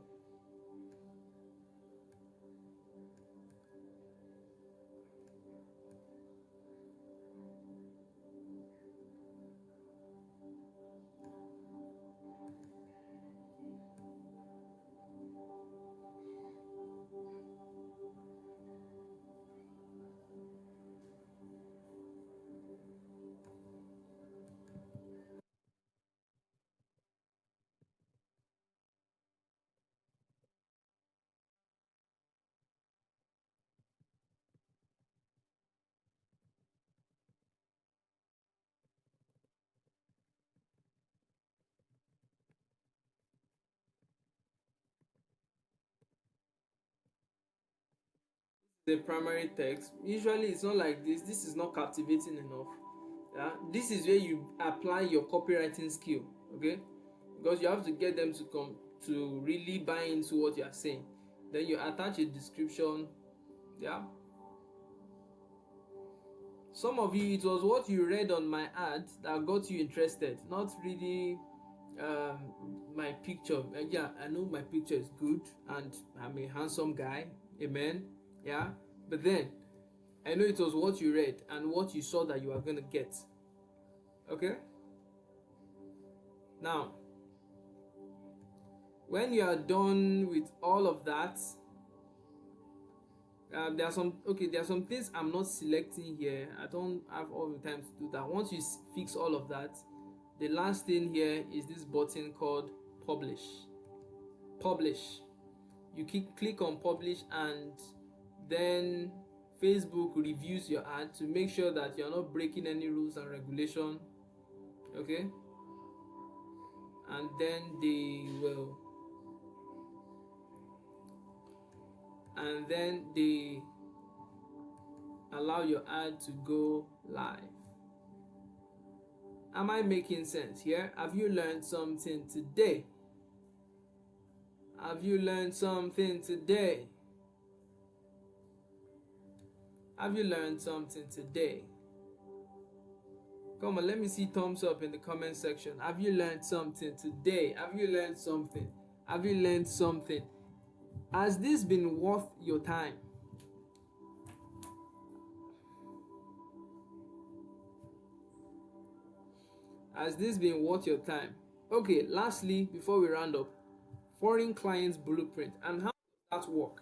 The primary text. Usually it's not like this. This is not captivating enough. Yeah, this is where you apply your copywriting skill. Okay, because you have to get them to come to really buy into what you are saying. Then you attach a description. Yeah, some of you, it was what you read on my ad that got you interested, not really my picture. Yeah, I know my picture is good and I'm a handsome guy. Amen. Yeah, but then I know it was what you read and what you saw that you are going to get. Okay, now when you are done with all of that, there are some things I'm not selecting here. I don't have all the time to do that. Once you fix all of that, the last thing here is this button called publish. You click on publish, and then Facebook reviews your ad to make sure that you're not breaking any rules and regulation. Okay, and then they allow your ad to go live. Am I making sense here? Have you learned something today? Have you learned something today? Have you learned something today? Come on, let me see thumbs up in the comment section. Have you learned something today? Have you learned something? Have you learned something? Has this been worth your time? Has this been worth your time? Okay, lastly, before we round up, foreign clients blueprint. And how does that work?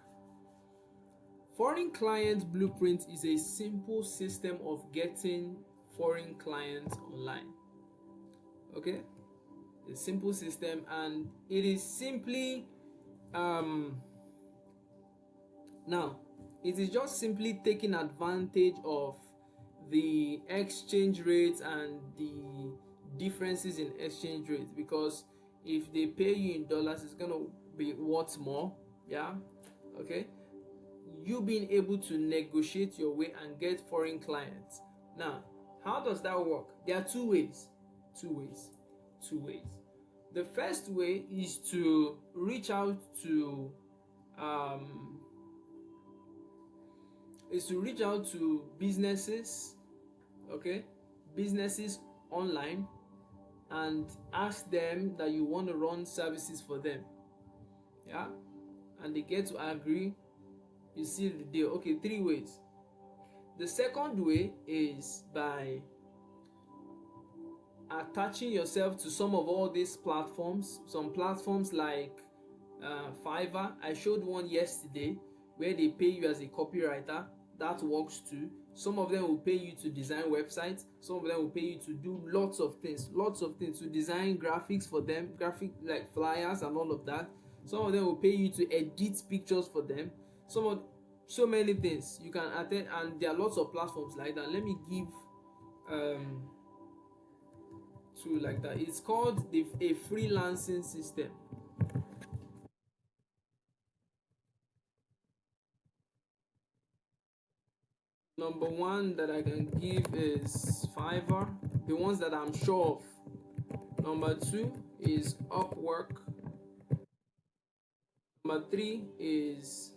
Foreign clients blueprint is a simple system of getting foreign clients online. Okay, a simple system, and it is simply now it is just simply taking advantage of the exchange rates and the differences in exchange rate, because if they pay you in dollars, it's gonna be worth more. Yeah, okay. You being able to negotiate your way and get foreign clients. Now, how does that work? There are two ways. Two ways. The first way is to reach out to um, businesses, okay, businesses online, and ask them that you want to run services for them. Yeah, and they get to agree. You see the deal. Okay, three ways. The second way is by attaching yourself to some of all these platforms. Some platforms like Fiverr. I showed one yesterday where they pay you as a copywriter. That works too. Some of them will pay you to design websites. Some of them will pay you to do lots of things, to design graphics for them, graphic like flyers and all of that. Some of them will pay you to edit pictures for them. So many things you can attend, and there are lots of platforms like that. Let me give um two like that. It's called a freelancing system. Number one that I can give is Fiverr, the ones that I'm sure of. Number two is Upwork. Number three is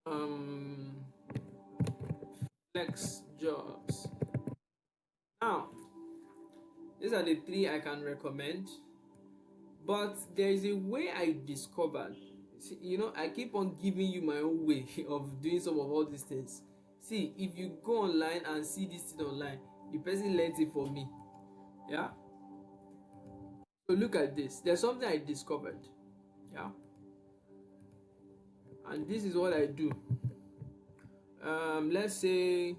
um, Flex Jobs. Now, these are the three I can recommend. But there is a way I discovered. See, I keep on giving you my own way of doing some of all these things. See, if you go online and see this thing online, the person learns it for me. Yeah. So look at this. There's something I discovered. Yeah. And this is what I do. Let's say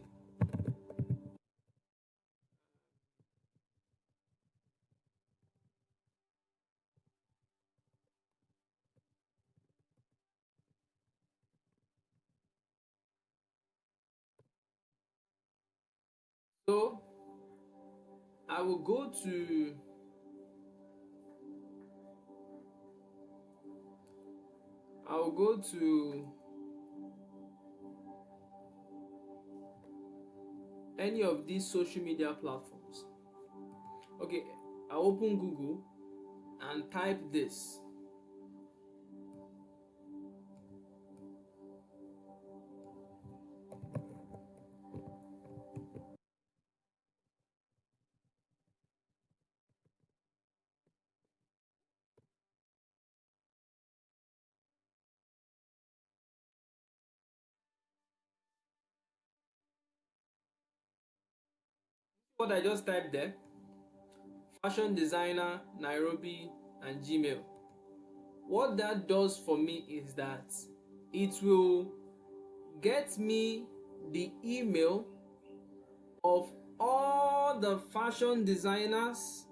so I will go to any of these social media platforms. Okay, I open Google and type this. What I just typed there: fashion designer, Nairobi, and Gmail. What that does for me is that it will get me the email of all the fashion designers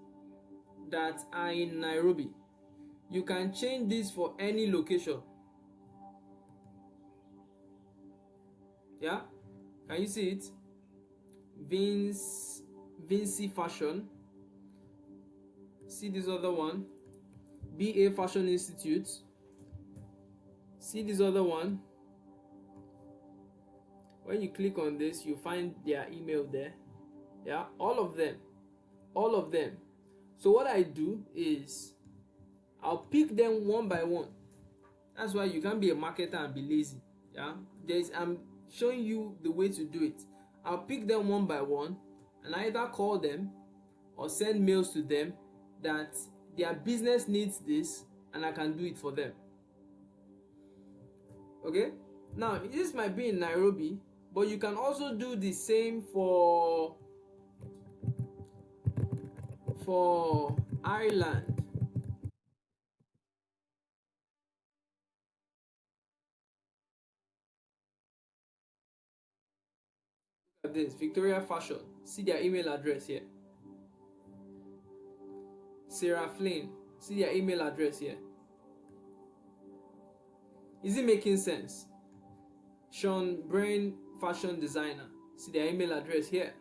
that are in Nairobi. You can change this for any location. Yeah, can you see it? Vinci Fashion. See this other one, BA Fashion Institute. See this other one. When you click on this, you find their email there. Yeah, all of them. So what I do is I'll pick them one by one. That's why you can't be a marketer and be lazy. Yeah, I'm showing you the way to do it. I'll pick them one by one and either call them or send mails to them that their business needs this and I can do it for them. Okay, now this might be in Nairobi, but you can also do the same for Ireland. Look at this, Victoria Fashion. See their email address here. Sarah Flynn. See their email address here. Is it making sense? Sean Brain Fashion Designer. See their email address here.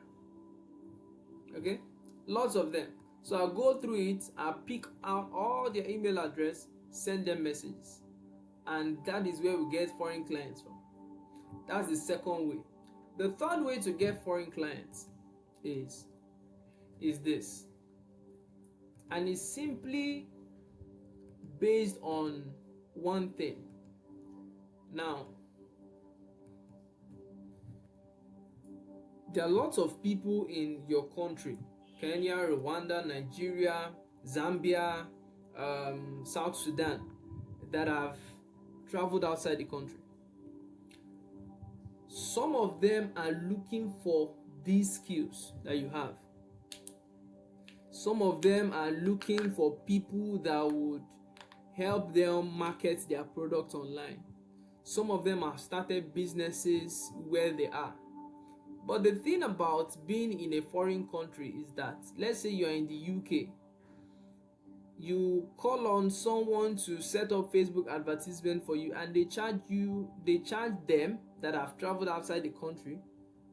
Okay, lots of them. So I'll go through it, I'll pick out all their email address, send them messages, and that is where we get foreign clients from. That's the second way. The third way to get foreign clients is this, and it's simply based on one thing. Now, there are lots of people in your country: Kenya, Rwanda, Nigeria, Zambia, South Sudan, that have traveled outside the country. Some of them are looking for these skills that you have. Some of them are looking for people that would help them market their product online. Some of them have started businesses where they are. But the thing about being in a foreign country is that, let's say you're in the UK, you call on someone to set up Facebook advertisement for you, and they charge them that have traveled outside the country,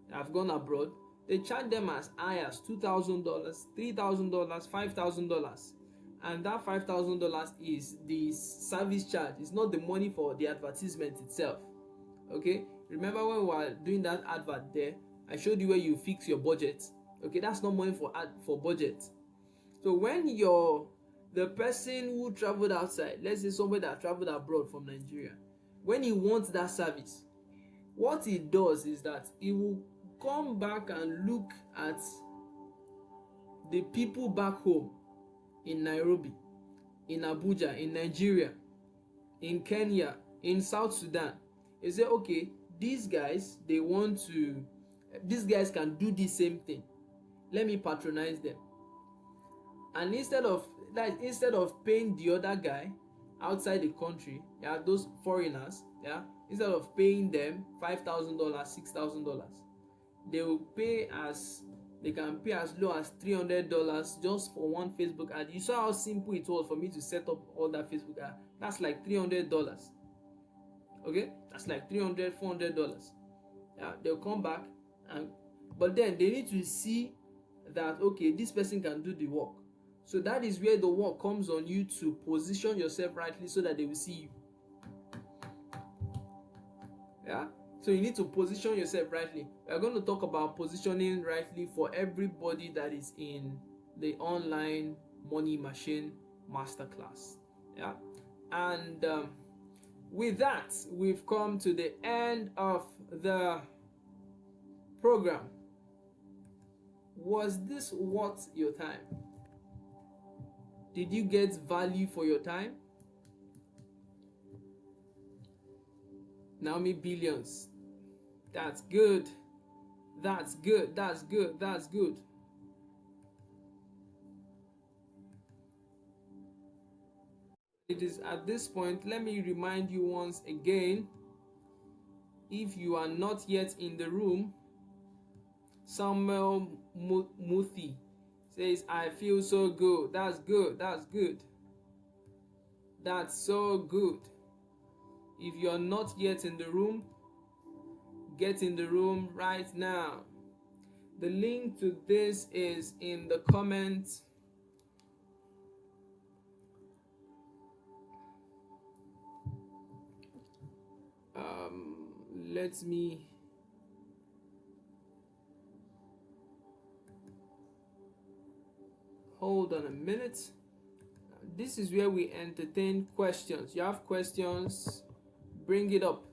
that have gone abroad, they charge them as high as $2,000, $3,000, $5,000. And that $5,000 is the service charge. It's not the money for the advertisement itself. Okay, remember when we were doing that advert there, I showed you where you fix your budget. Okay, that's not money for budget. So when the person who traveled outside, let's say somebody that traveled abroad from Nigeria, when he wants that service, what he does is that he will come back and look at the people back home in Nairobi, in Abuja, in Nigeria, in Kenya, in South Sudan. He say, okay, these guys can do the same thing. Let me patronize them. And instead of paying the other guy outside the country, those foreigners, instead of paying them $5,000, $6,000, they can pay as low as $300 just for one Facebook ad. You saw how simple it was for me to set up all that Facebook ad. That's like $300. Okay, that's like $300, $400. They'll come back, but then they need to see that, okay, this person can do the work. So that is where the work comes on you to position yourself rightly so that they will see you. So you need to position yourself rightly. We are going to talk about positioning rightly for everybody that is in the online money machine masterclass. And with that, we've come to the end of the program. Was this worth your time? Did you get value for your time? Naomi Billions. That's good. That's good. That's good. That's good. It is at this point, let me remind you once again, if you are not yet in the room, Samuel Muthi says, I feel so good. That's good. That's good. That's so good. If you're not yet in the room, get in the room right now. The link to this is in the comments. Let me hold on a minute. This is where we entertain questions. You have questions, bring it up.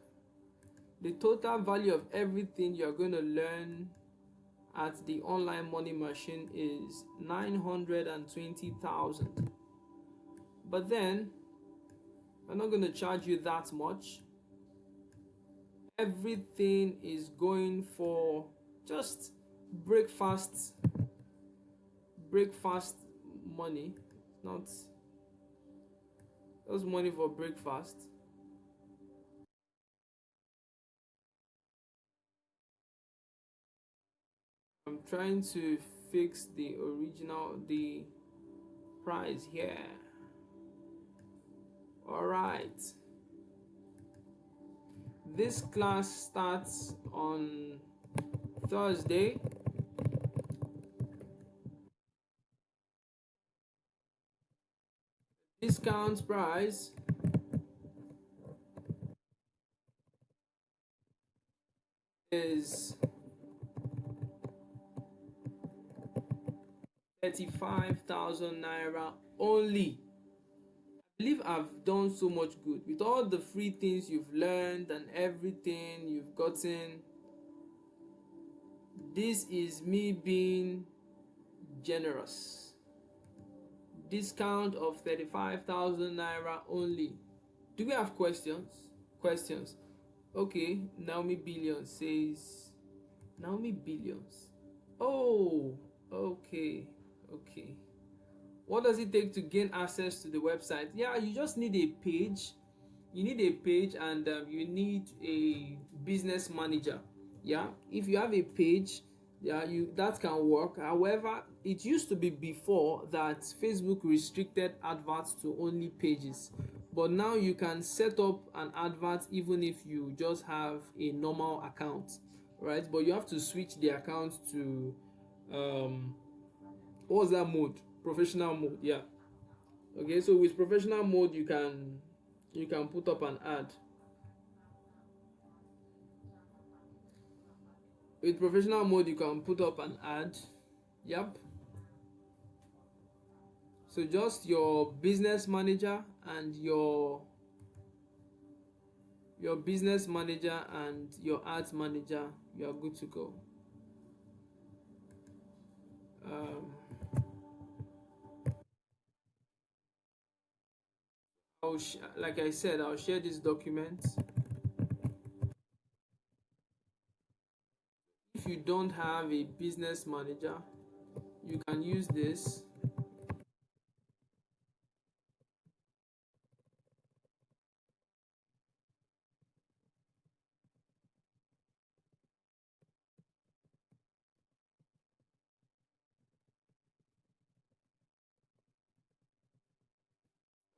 The total value of everything you're going to learn at the online money machine is 920,000. But then I'm not going to charge you that much. Everything is going for just breakfast money, not just money for breakfast. I'm trying to fix the price here. All right, This class starts on Thursday. Discount price is 35,000 naira only. I believe I've done so much good with all the free things you've learned and everything you've gotten. This is me being generous. Discount of 35,000 naira only. Do we have questions? Okay, Naomi Billions says, Naomi Billions. Oh, okay. What does it take to gain access to the website? Yeah, you just need a page. You need a page, and you need a business manager. Yeah, if you have a page, yeah, that can work. However, it used to be before that Facebook restricted adverts to only pages, but now you can set up an advert even if you just have a normal account, right? But you have to switch the account to what's that mode? Professional mode. Yeah. Okay, so with professional mode you can put up an ad. With professional mode you can put up an ad. Yep. So just your business manager and your business manager and your ads manager, you are good to go. Like I said, I'll share this document. If you don't have a business manager, you can use this.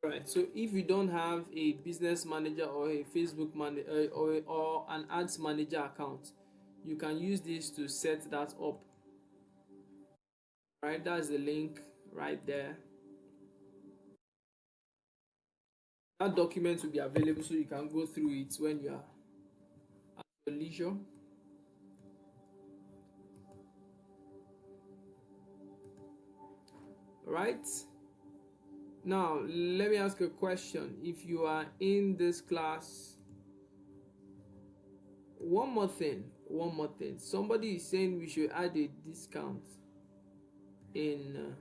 Right. So if you don't have a business manager or a Facebook manager or an ads manager account, you can use this to set that up. Right. That's the link right there. That document will be available so you can go through it when you are at your leisure. Right. Now let me ask a question. If you are in this class, one more thing. Somebody is saying we should add a discount in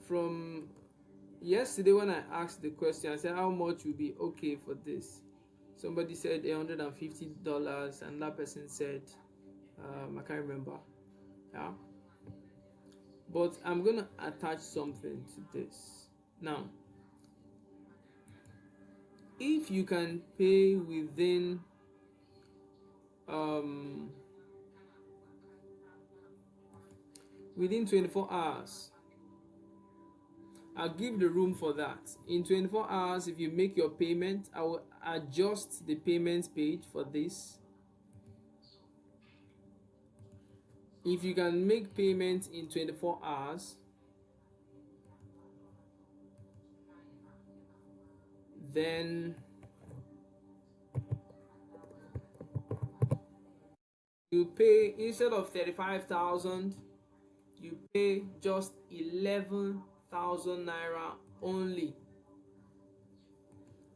from yesterday. When I asked the question, I said how much will be okay for this. Somebody said $150, and that person said I can't remember. Yeah, but I'm gonna attach something to this now. If you can pay um within 24 hours, I'll give the room for that. In 24 hours, if you make your payment, I will adjust the payments page for this. If you can make payment in 24 hours, then you pay, instead of 35,000, you pay just 11,000 naira only.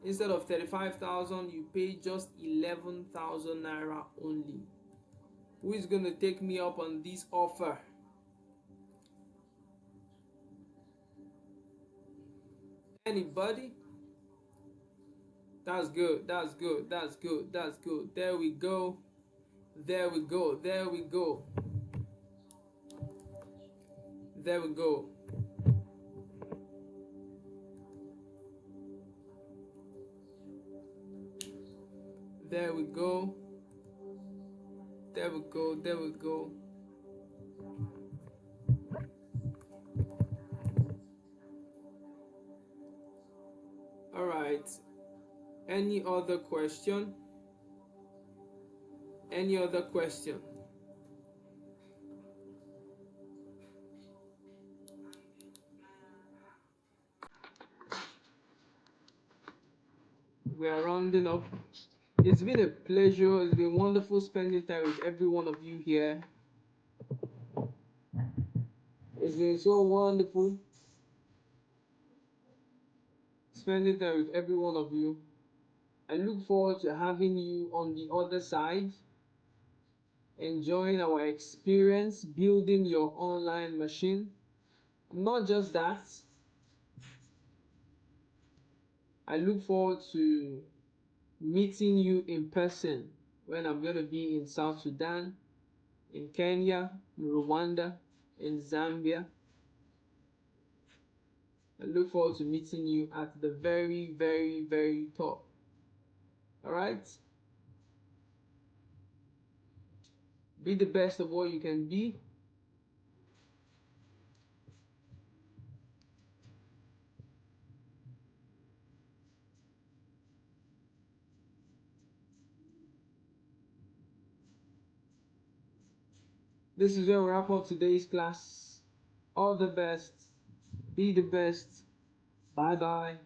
Instead of 35,000, you pay just 11,000 naira only. Who is going to take me up on this offer? Anybody? That's good. There we go. There we go. There we go. There we go. There we go. There we go. There we go. Any other question? Any other question? We are rounding up. It's been a pleasure. It's been wonderful spending time with every one of you here. It's been so wonderful spending time with every one of you. I look forward to having you on the other side, enjoying our experience, building your online machine. Not just that, I look forward to meeting you in person when I'm going to be in South Sudan, in Kenya, in Rwanda, in Zambia. I look forward to meeting you at the very, very, very top. All right? Be the best of what you can be. This is where we wrap up today's class. All the best. Be the best. Bye bye.